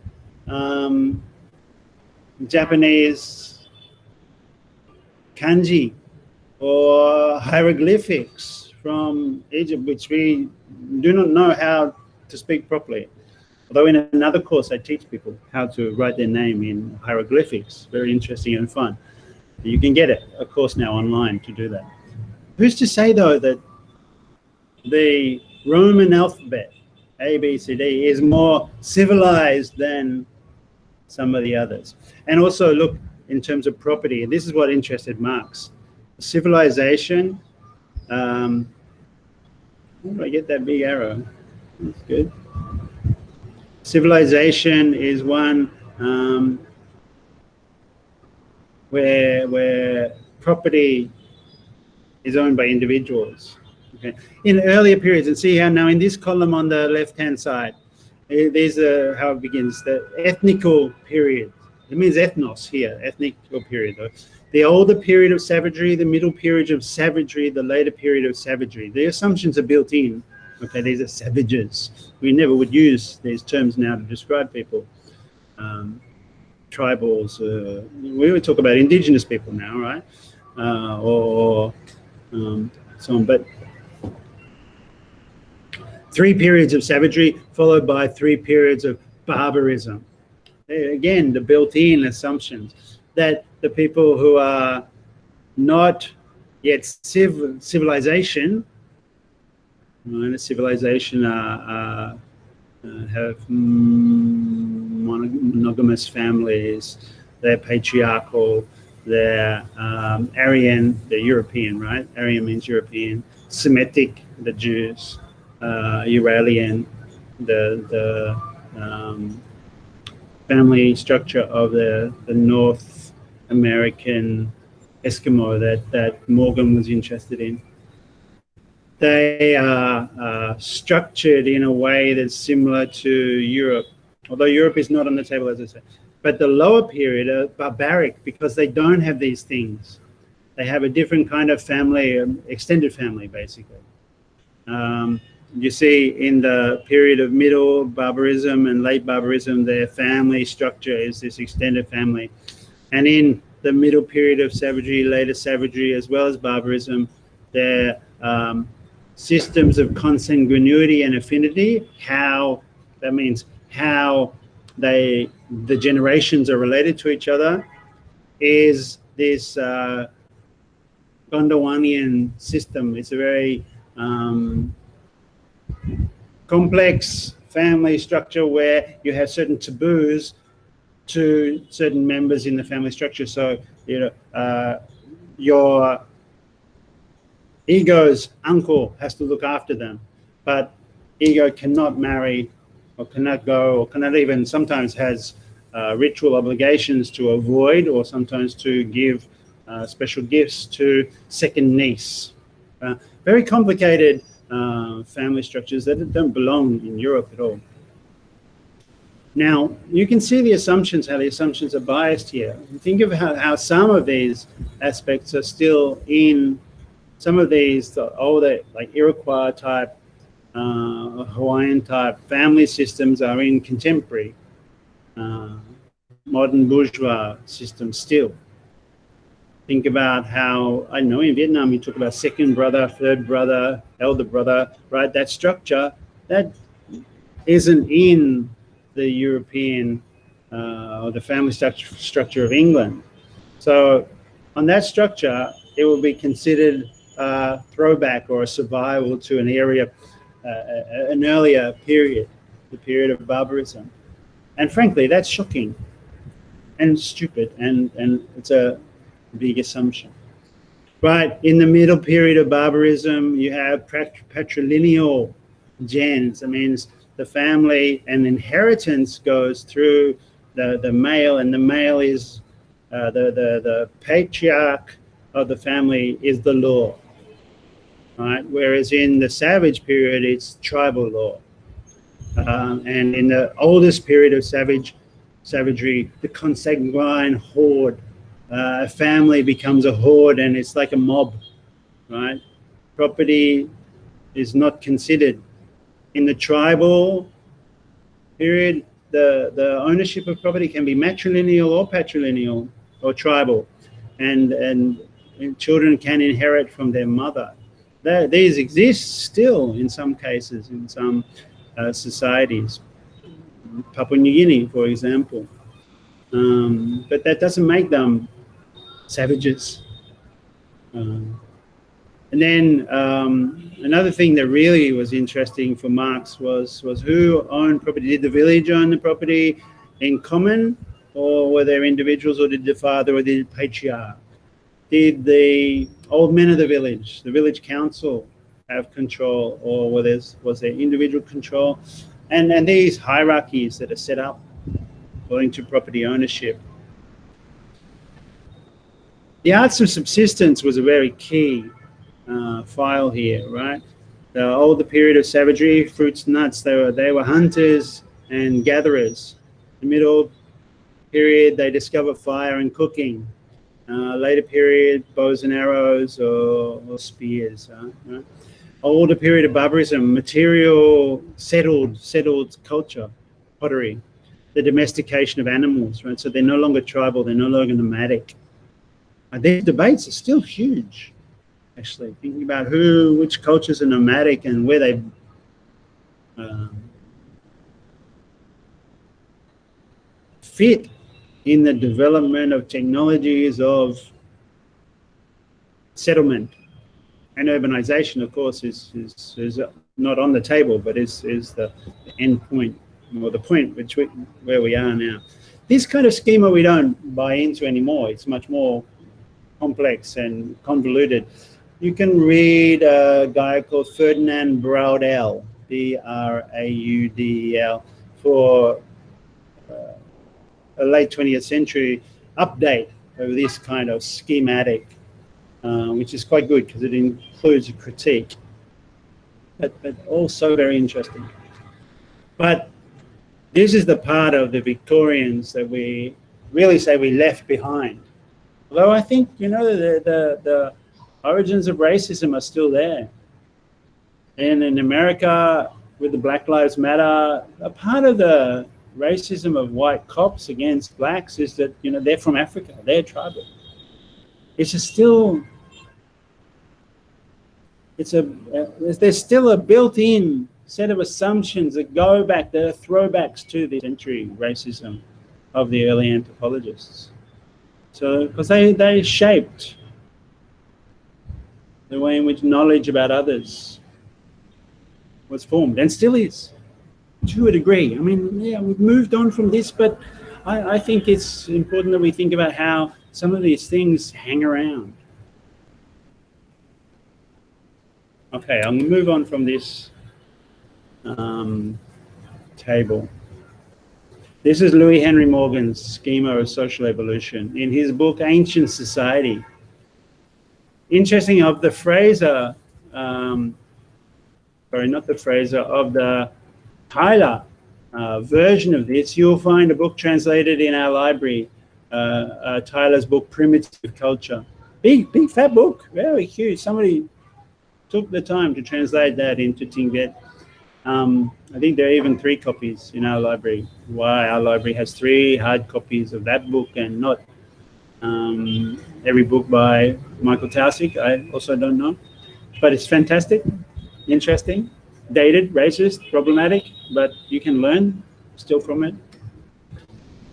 Japanese kanji or hieroglyphics from Egypt, which we do not know how to speak properly? Although in another course I teach people how to write their name in hieroglyphics. Very interesting and fun. You can get a course now online to do that. Who's to say, though, that the Roman alphabet, A, B, C, D, is more civilized than some of the others? And also, look, in terms of property, and this is what interested Marx. Civilization, how do I get that big arrow? That's good. Civilization is one where property is owned by individuals. Okay. In earlier periods, and see how now in this column on the left-hand side, these are how it begins, the ethnical period. It means ethnos here, ethnical period. The older period of savagery, the middle period of savagery, the later period of savagery. The assumptions are built in. Okay, these are savages. We never would use these terms now to describe people. Tribals, we would talk about indigenous people now, right? Or so on, but 3 periods of savagery followed by 3 periods of barbarism. Again, the built-in assumptions that the people who are not yet civilization, and a civilization have monogamous families, they're patriarchal, they're Aryan, they're European, right? Aryan means European. Semitic, the Jews. Uralian, the family structure of the North American Eskimo that Morgan was interested in. They are structured in a way that's similar to Europe, although Europe is not on the table, as I said. But the lower period are barbaric because they don't have these things. They have a different kind of family, extended family, basically. You see in the period of middle barbarism and late barbarism, their family structure is this extended family. And in the middle period of savagery, later savagery, as well as barbarism, their systems of consanguinity and affinity, how that means how the generations are related to each other, is this Bundawanian system. It's a very complex family structure where you have certain taboos to certain members in the family structure. So, you know, your ego's uncle has to look after them, but ego cannot marry or cannot go, or cannot even, sometimes has ritual obligations to avoid, or sometimes to give special gifts to second niece. Very complicated family structures that don't belong in Europe at all. Now, you can see the assumptions, how the assumptions are biased here. Think of how some of these aspects are still in some of these older, like Iroquois type, Hawaiian type family systems are in contemporary modern bourgeois systems still. Think about how, I know in Vietnam you talk about second brother, third brother, elder brother, right? That structure, that isn't in the European or the family structure of England. So on that structure, it will be considered a throwback or a survival to an area, an earlier period, the period of barbarism. And frankly, that's shocking and stupid, and it's a big assumption. Right, in the middle period of barbarism, you have patrilineal gens. That means the family and inheritance goes through the male, and the male is the patriarch of the family is the law, right? Whereas in the savage period, it's tribal law. And in the oldest period of savagery, the consanguine horde, a family becomes a horde, and it's like a mob, right? Property is not considered. In the tribal period, the ownership of property can be matrilineal or patrilineal or tribal, and children can inherit from their mother. These exist still in some cases, in some societies. Papua New Guinea, for example. But that doesn't make them savages. And then another thing that really was interesting for Marx was who owned property. Did the village own the property in common, or were there individuals, or did the father or did the patriarch? Did the old men of the village council have control, or was there individual control? And these hierarchies that are set up according to property ownership. The Arts of Subsistence was a very key file here, right? The older period of savagery, fruits, nuts, they were hunters and gatherers. The middle period, they discover fire and cooking. Later period, bows and arrows or spears. Right? Older period of barbarism, material settled culture, pottery, the domestication of animals, right? So they're no longer tribal, they're no longer nomadic. These debates are still huge, actually, thinking about which cultures are nomadic and where they fit in the development of technologies of settlement. And urbanization, of course, is not on the table, but is the end point, or the point where we are now. This kind of schema we don't buy into anymore. It's much more complex and convoluted. You can read a guy called Ferdinand Braudel, Braudel, for a late 20th century update of this kind of schematic, which is quite good because it includes a critique, but also very interesting. But this is the part of the Victorians that we really say we left behind. Although I think, the origins of racism are still there. And in America, with the Black Lives Matter, a part of the racism of white cops against blacks is that, they're from Africa, they're tribal. There's still a built-in set of assumptions that go back, that are throwbacks to the century racism of the early anthropologists. So, because they shaped the way in which knowledge about others was formed, and still is, to a degree. I mean, yeah, we've moved on from this, but I think it's important that we think about how some of these things hang around. Okay, I'm going to move on from this to table. This is Louis Henry Morgan's schema of social evolution in his book Ancient Society. Interesting, of the Fraser, sorry, not the Fraser, of the Tyler version of this, you'll find a book translated in our library, Tyler's book Primitive Culture. Big fat book, very huge. Somebody took the time to translate that into Tinglet. I think there are even 3 copies in our library. Why our library has 3 hard copies of that book and not every book by Michael Taussig, I also don't know. But it's fantastic, interesting, dated, racist, problematic, but you can learn still from it.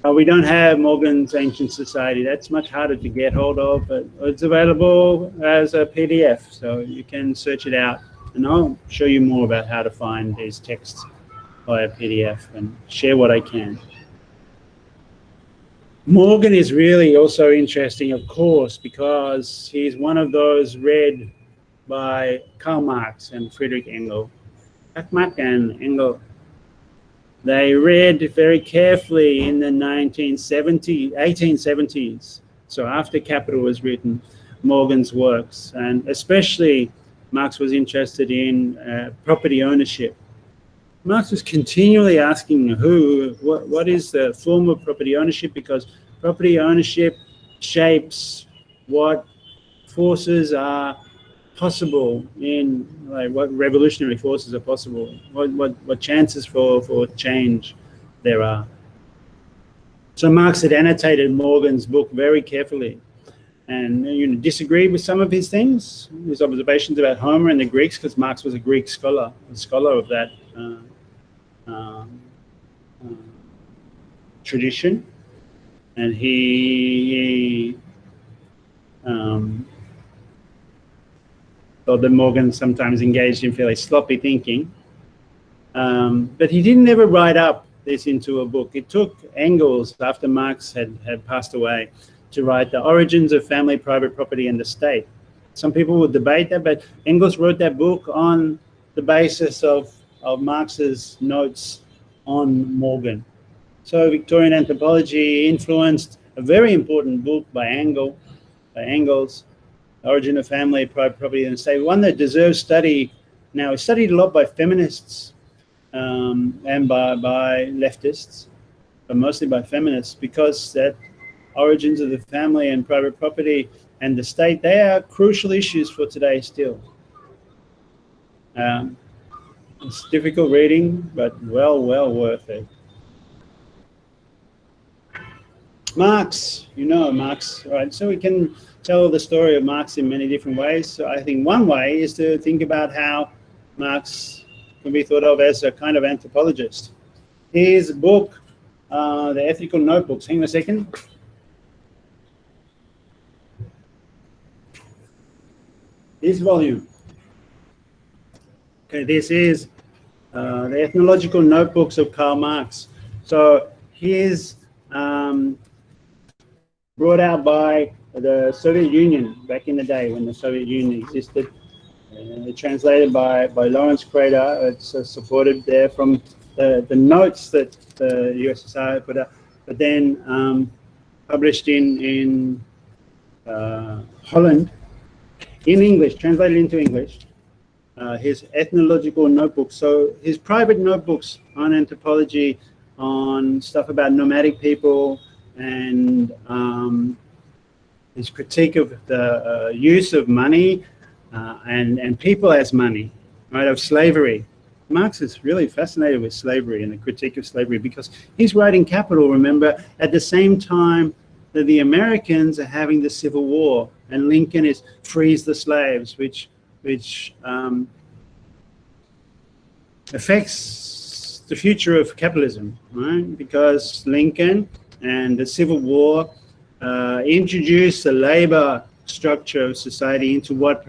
We don't have Morgan's Ancient Society. That's much harder to get hold of, but it's available as a PDF, so you can search it out. And I'll show you more about how to find these texts via PDF and share what I can. Morgan is really also interesting, of course, because he's one of those read by Karl Marx and Friedrich Engels. Marx and Engels, they read very carefully in the 1870s, so after Capital was written, Morgan's works, and especially Marx was interested in property ownership. Marx was continually asking what is the form of property ownership, because property ownership shapes what forces are possible in, like, what revolutionary forces are possible, what chances for change there are. So Marx had annotated Morgan's book very carefully, and disagreed with some of his things, his observations about Homer and the Greeks, because Marx was a Greek scholar, a scholar of that tradition, and he thought that Morgan sometimes engaged in fairly sloppy thinking, but he didn't ever write up this into a book. It took Engels, after Marx had passed away, to write The Origins of Family, Private Property and the State. Some people would debate that, but Engels wrote that book on the basis of Marx's notes on Morgan. So Victorian Anthropology influenced a very important book by Engels, Origin of Family, Private Property and the State, one that deserves study. Now, it's studied a lot by feminists and by leftists, but mostly by feminists, because that origins of the family and private property and the state, they are crucial issues for today still. It's difficult reading, but well worth it. Marx, Marx, right? So we can tell the story of Marx in many different ways. So I think one way is to think about how Marx can be thought of as a kind of anthropologist. His book, The Ethical Notebooks. Hang on a second. This volume. Okay, this is the Ethnological Notebooks of Karl Marx. So here's brought out by the Soviet Union back in the day when the Soviet Union existed. Translated by Lawrence Crater. It's supported there from the notes that the USSR put out, but then published in Holland in English, translated into English. His ethnological notebooks, so his private notebooks on anthropology, on stuff about nomadic people, and his critique of the use of money and people as money, right, of slavery. Marx is really fascinated with slavery and the critique of slavery, because he's writing Capital, remember, at the same time that the Americans are having the Civil War, and Lincoln is frees the slaves, which affects the future of capitalism, right? Because Lincoln and the Civil War introduced the labor structure of society into what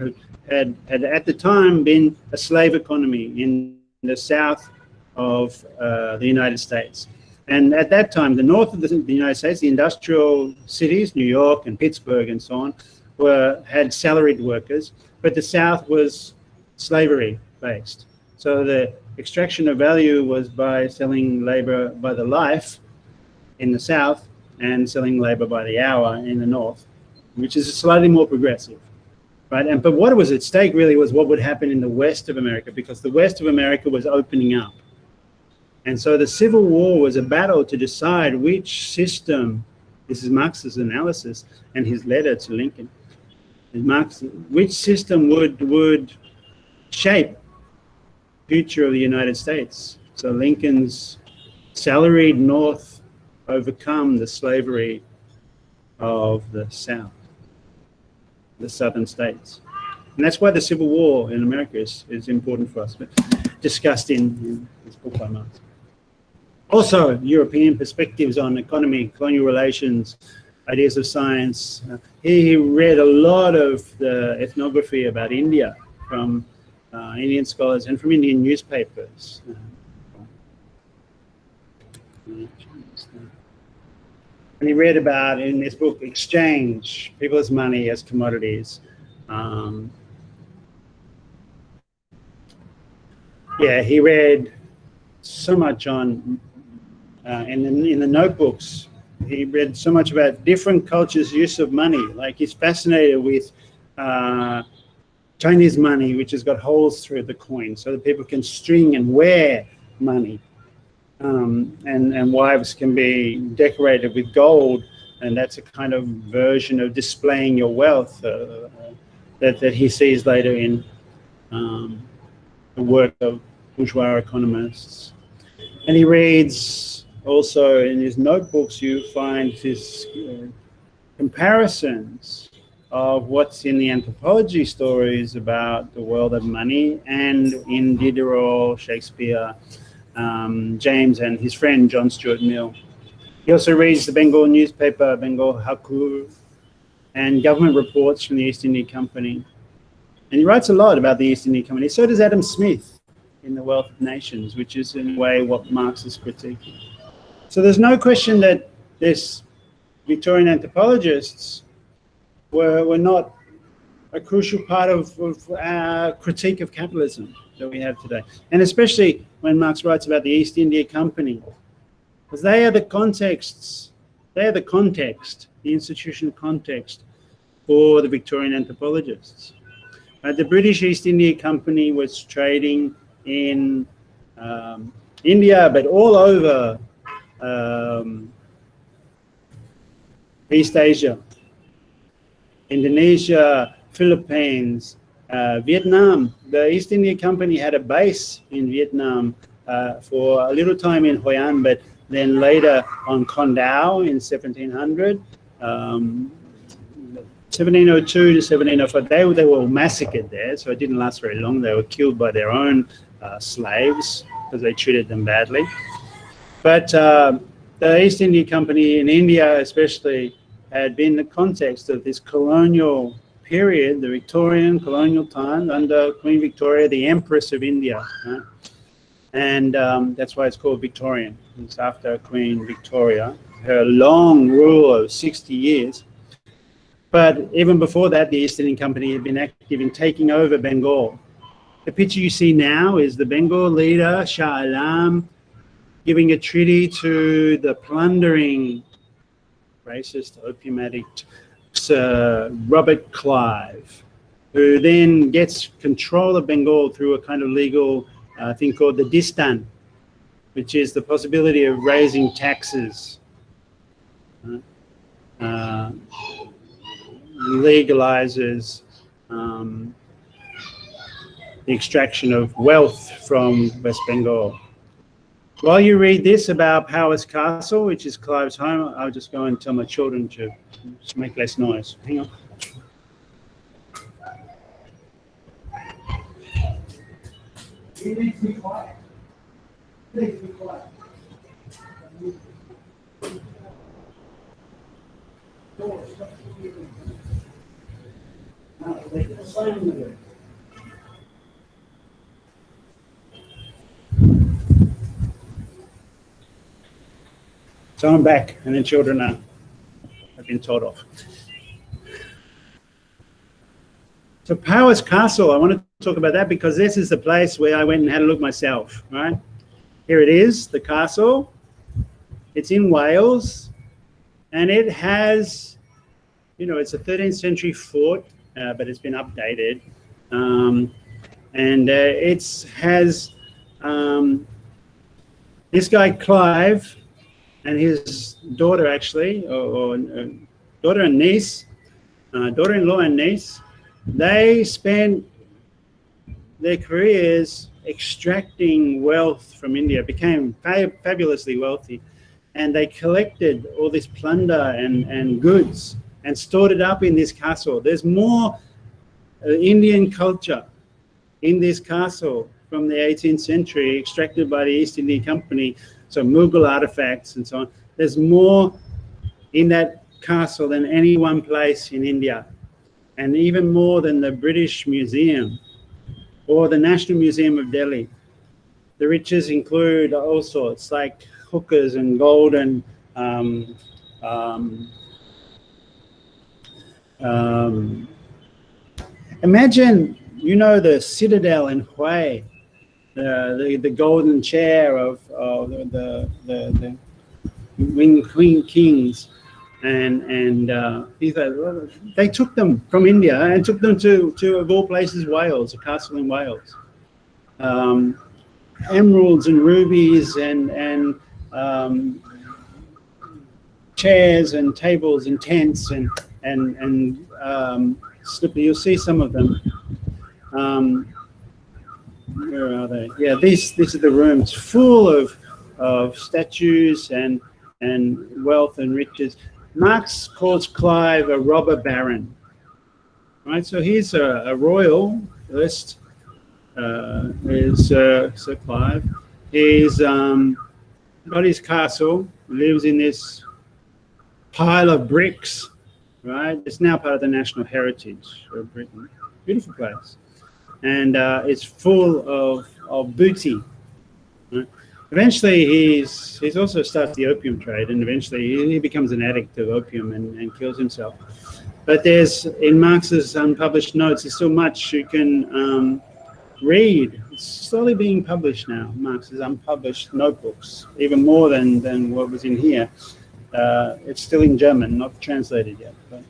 had at the time been a slave economy in the south of the United States. And at that time, the north of the United States, the industrial cities, New York and Pittsburgh and so on, had salaried workers, but the south was slavery based. So the extraction of value was by selling labor by the life in the south and selling labor by the hour in the north, which is slightly more progressive, right? But what was at stake really was what would happen in the west of America, because the west of America was opening up. And so the Civil War was a battle to decide which system, this is Marx's analysis and his letter to Lincoln, Marx, which system would shape the future of the United States. So Lincoln's salaried North overcome the slavery of the South, the southern states. And that's why the Civil War in America is important for us, but discussed in this book by Marx. Also, European perspectives on economy, colonial relations, ideas of science. He read a lot of the ethnography about India from Indian scholars and from Indian newspapers. And he read about, in this book, exchange, people's money as commodities. Yeah, he read so much on, in the notebooks, he read so much about different cultures' use of money. Like, he's fascinated with Chinese money, which has got holes through the coin so that people can string and wear money. And wives can be decorated with gold, and that's a kind of version of displaying your wealth that he sees later in the work of bourgeois economists. And he reads also in his notebooks, you find his comparisons of what's in the anthropology stories about the world of money, and in Diderot, Shakespeare, James and his friend John Stuart Mill. He also reads the Bengal newspaper, Bengal Hakur, and government reports from the East India Company. And he writes a lot about the East India Company. So does Adam Smith in The Wealth of Nations, which is in a way what Marx is critiquing. So there's no question that this Victorian anthropologists were not a crucial part of our critique of capitalism that we have today. And especially when Marx writes about the East India Company, because they are the contexts, they are the context, the institutional context for the Victorian anthropologists. The British East India Company was trading in India, but all over East Asia, Indonesia, Philippines, Vietnam. The East India Company had a base in Vietnam for a little time in Hoi An, but then later on Con Dao in 1700. 1702 to 1705, they were massacred there, so it didn't last very long. They were killed by their own slaves because they treated them badly. But the East India Company in India especially had been the context of this colonial period, the Victorian colonial time under Queen Victoria, the Empress of India. Right? And that's why it's called Victorian. It's after Queen Victoria, her long rule of 60 years. But even before that, the East Indian Company had been active in taking over Bengal. The picture you see now is the Bengal leader, Shah Alam, giving a treaty to the plundering, racist, opium addict, Sir Robert Clive, who then gets control of Bengal through a kind of legal thing called the Distan, which is the possibility of raising taxes. Legalizes the extraction of wealth from West Bengal. While you read this about Powers Castle, which is Clive's home, I'll just go and tell my children to make less noise. Hang on. You need to be quiet. You need to be quiet. So I'm back, and the children have been told off. So Powers Castle, I want to talk about that because this is the place where I went and had a look myself, right? Here it is, the castle. It's in Wales, and it has, you know, it's a 13th century fort, but it's been updated. It has this guy Clive and his daughter, actually, or daughter and niece, daughter-in-law and niece. They spent their careers extracting wealth from India, became fabulously wealthy, and they collected all this plunder and goods and stored it up in this castle. There's more Indian culture in this castle from the 18th century, extracted by the East India Company, so Mughal artifacts and so on. There's more in that castle than any one place in India, and even more than the British Museum or the National Museum of Delhi. The riches include all sorts, like hookahs and gold and imagine, you know, the citadel in Hue, the golden chair of the Queen Kings, and they took them from India and took them to of all places, Wales, a castle in Wales. Emeralds and rubies and chairs and tables and tents and slipper. You'll see some of them. Where are they? Yeah, these are the rooms full of statues and wealth and riches. Marx calls Clive a robber baron, right? So here's a royal list. Is Sir Clive. He's got his castle, lives in this pile of bricks, right? It's now part of the national heritage of Britain. Beautiful place. And it's full of booty. Right? Eventually, he's also starts the opium trade, and eventually he becomes an addict of opium and kills himself. But there's, in Marx's unpublished notes, there's so much you can read. It's slowly being published now, Marx's unpublished notebooks, even more than what was in here. It's still in German, not translated yet. But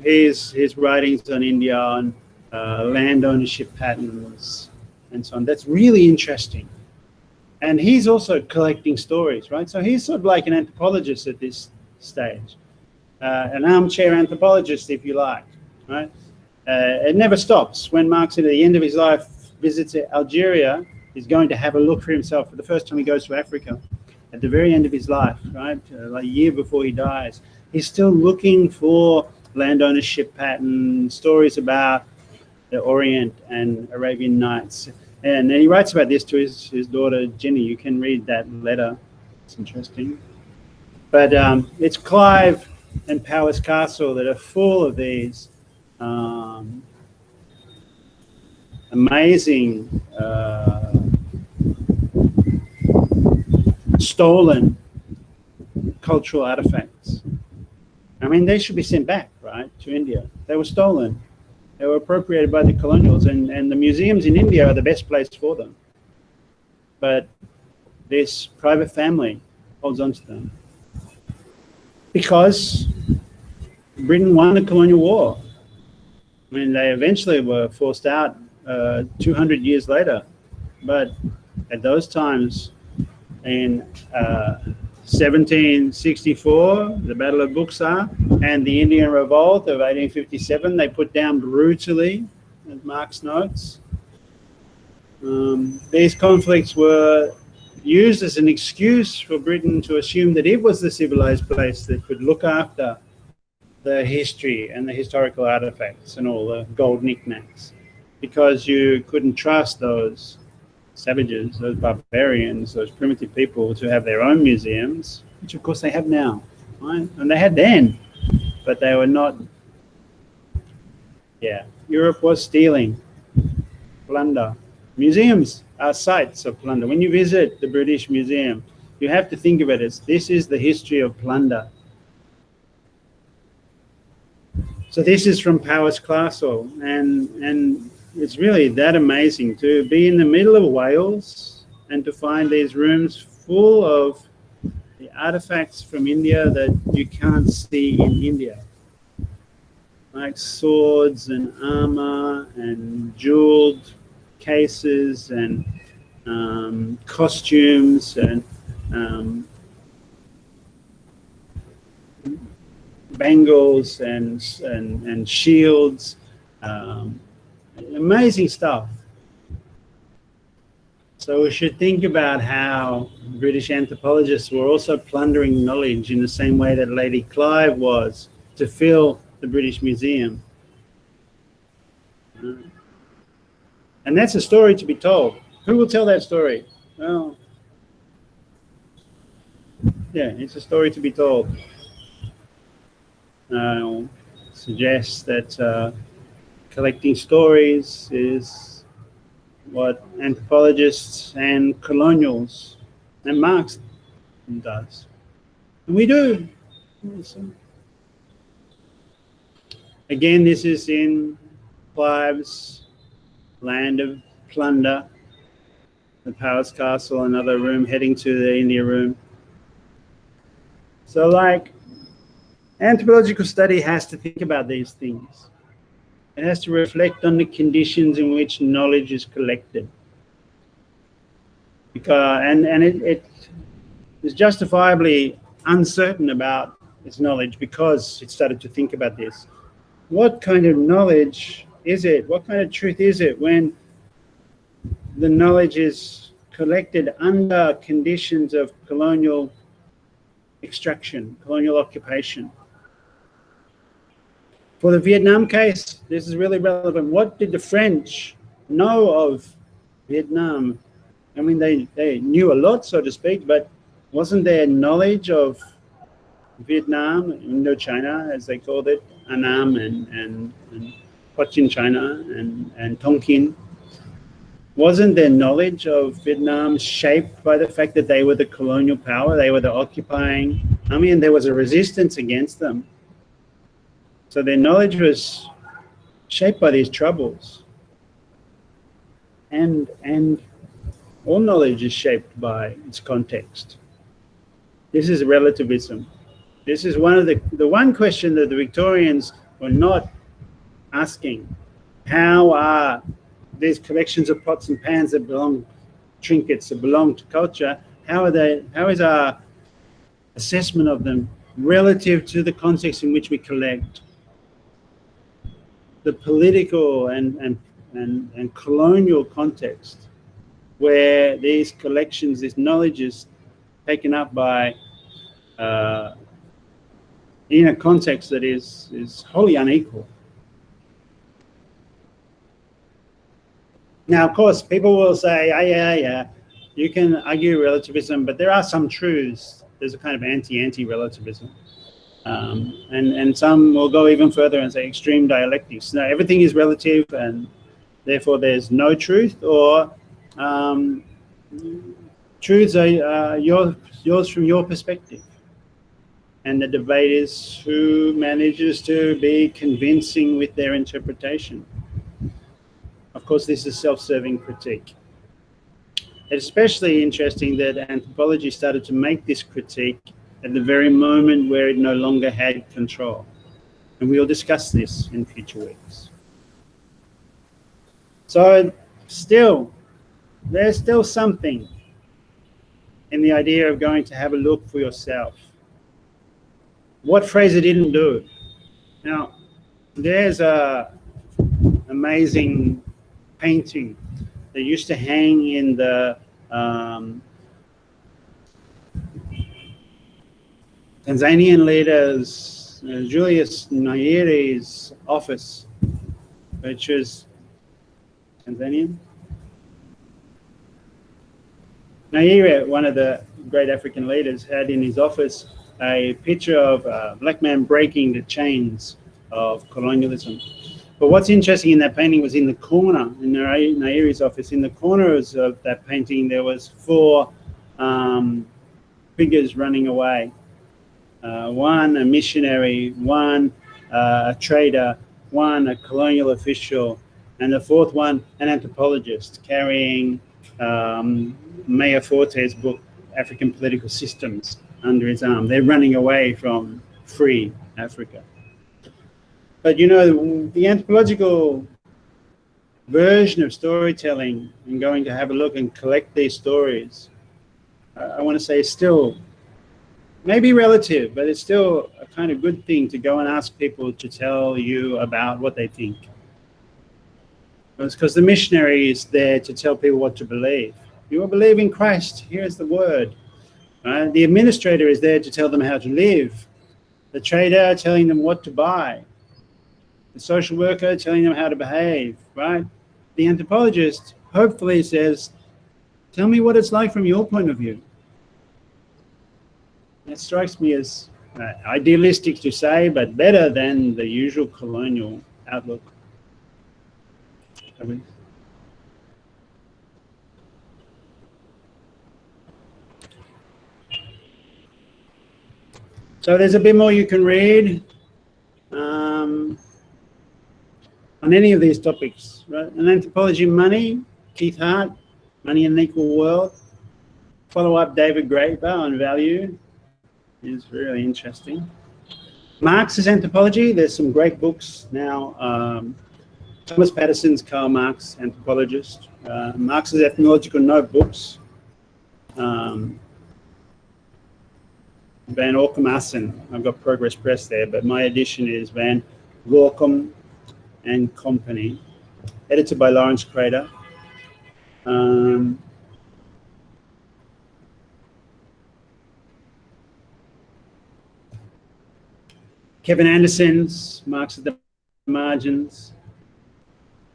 his writings on India, on land ownership patterns, and so on. That's really interesting. And he's also collecting stories, right? So he's sort of like an anthropologist at this stage, an armchair anthropologist, if you like, right? It never stops. When Marx, at the end of his life, visits Algeria, he's going to have a look for himself for the first time he goes to Africa. At the very end of his life, right, like a year before he dies, he's still looking for land ownership patterns, stories about the Orient and Arabian Nights. And he writes about this to his daughter, Jenny. You can read that letter. It's interesting. But it's Clive and Powers Castle that are full of these amazing stolen cultural artifacts. I mean, they should be sent back, right, to India. They were stolen. They were appropriated by the colonials, and the museums in India are the best place for them. But this private family holds on to them because Britain won the colonial war. I mean, they eventually were forced out 200 years later. But at those times, in 1764, the Battle of Buxar, and the Indian Revolt of 1857, they put down brutally, as Marx notes. These conflicts were used as an excuse for Britain to assume that it was the civilized place that could look after the history and the historical artifacts and all the gold knickknacks, because you couldn't trust those savages, those barbarians, those primitive people to have their own museums, which of course they have now, right? And they had then, but they were not. Yeah, Europe was stealing, plunder. Museums are sites of plunder. When you visit the British Museum, you have to think of it as this is the history of plunder. So this is from Powys Castle, and it's really that amazing to be in the middle of Wales and to find these rooms full of the artifacts from India that you can't see in India, like swords and armor and jeweled cases and costumes and bangles and shields, amazing stuff. So we should think about how British anthropologists were also plundering knowledge in the same way that Lady Clive was to fill the British Museum. And that's a story to be told. Who will tell that story? Well, yeah, it's a story to be told. I'll suggest that collecting stories is what anthropologists and colonials and Marx does. And we do. Again, this is in Clive's land of plunder, the Powys Castle, another room heading to the India room. So like, anthropological study has to think about these things. It has to reflect on the conditions in which knowledge is collected. Because, and it is justifiably uncertain about its knowledge because it started to think about this. What kind of knowledge is it? What kind of truth is it when the knowledge is collected under conditions of colonial extraction, colonial occupation? For the Vietnam case, this is really relevant. What did the French know of Vietnam? I mean, they knew a lot, so to speak, but wasn't there knowledge of Vietnam, Indochina, as they called it, Annam and Cochin China and Tonkin? Wasn't there knowledge of Vietnam shaped by the fact that they were the colonial power, they were the occupying? I mean, there was a resistance against them. So their knowledge was shaped by these troubles. And all knowledge is shaped by its context. This is relativism. This is one of the one question that the Victorians were not asking. How are these collections of pots and pans that belong, trinkets that belong to culture, how is our assessment of them relative to the context in which we collect? The political and colonial context where these collections, this knowledge is taken up by in a context that is wholly unequal. Now, of course, people will say, oh, yeah, you can argue relativism, but there are some truths. There's a kind of anti-relativism. And some will go even further and say extreme dialectics. No, everything is relative and therefore there's no truth, or truths are yours from your perspective. And the debate is who manages to be convincing with their interpretation. Of course, this is self-serving critique. It's especially interesting that anthropology started to make this critique at the very moment where it no longer had control. And we'll discuss this in future weeks. So there's still something in the idea of going to have a look for yourself. What Fraser didn't do. Now, there's a amazing painting that used to hang in the Tanzanian leader's Julius Nyeri's office, which is Tanzanian. Nyeri, one of the great African leaders, had in his office a picture of a black man breaking the chains of colonialism. But what's interesting in that painting was in the corner, in Nyeri's office, in the corners of that painting, there was 4 figures running away. One, a missionary, one, a trader, one a colonial official, and the fourth one an anthropologist carrying Maya Forte's book, African Political Systems, under his arm. They're running away from free Africa. But you know, the anthropological version of storytelling and going to have a look and collect these stories, I want to say is still maybe relative, but it's still a kind of good thing to go and ask people to tell you about what they think. It's because the missionary is there to tell people what to believe. You will believe in Christ, here's the word. Right? The administrator is there to tell them how to live. The trader telling them what to buy. The social worker telling them how to behave, right? The anthropologist hopefully says, tell me what it's like from your point of view. That strikes me as idealistic to say, but better than the usual colonial outlook. So there's a bit more you can read on any of these topics, right? An Anthropology of Money, Keith Hart, Money in an Equal World. Follow up David Graeber on value is really interesting. Marx's Anthropology, there's some great books now. Thomas Patterson's Karl Marx, Anthropologist. Marx's Ethnological Notebooks. Van Orkum-Assen, I've got Progress Press there, but my edition is Van Gorkum and Company, edited by Lawrence Crater. Kevin Anderson's Marx at the Margins,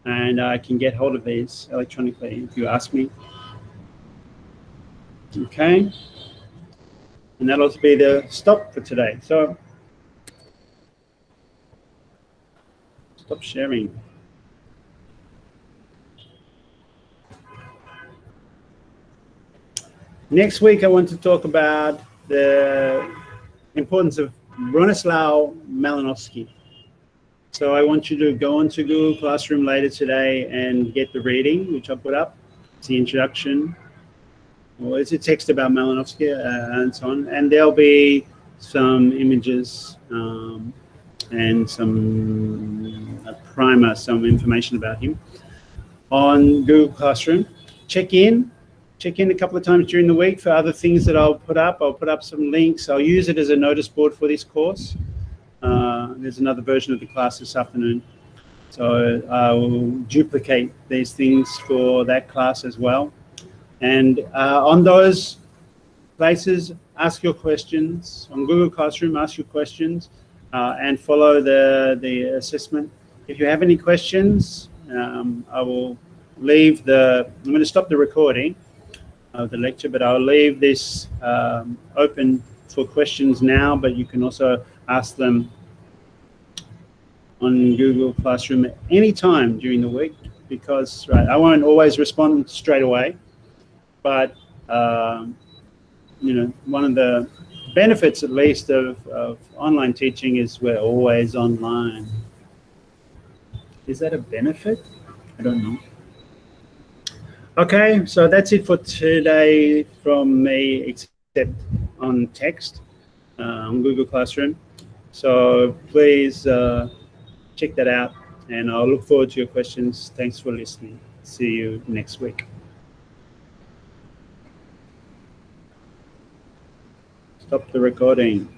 and I can get hold of these electronically if you ask me. Okay. And that'll be the stop for today. So stop sharing. Next week, I want to talk about the importance of Bronislaw Malinowski. So I want you to go onto Google Classroom later today and get the reading, which I put up. It's the introduction. Well, it's a text about Malinowski and so on, and there'll be some images and some primer, some information about him on Google Classroom. Check in a couple of times during the week for other things that I'll put up. I'll put up some links. I'll use it as a notice board for this course. There's another version of the class this afternoon. So I will duplicate these things for that class as well. And on those places, ask your questions. On Google Classroom, ask your questions and follow the assessment. If you have any questions, I will leave I'm going to stop the recording of the lecture, but I'll leave this open for questions now, but you can also ask them on Google Classroom at any time during the week, because I won't always respond straight away. But, you know, one of the benefits, at least, of online teaching is we're always online. Is that a benefit? I don't know. Okay, so that's it for today from me, except on text on Google Classroom. So please check that out, and I'll look forward to your questions. Thanks for listening. See you next week. Stop the recording.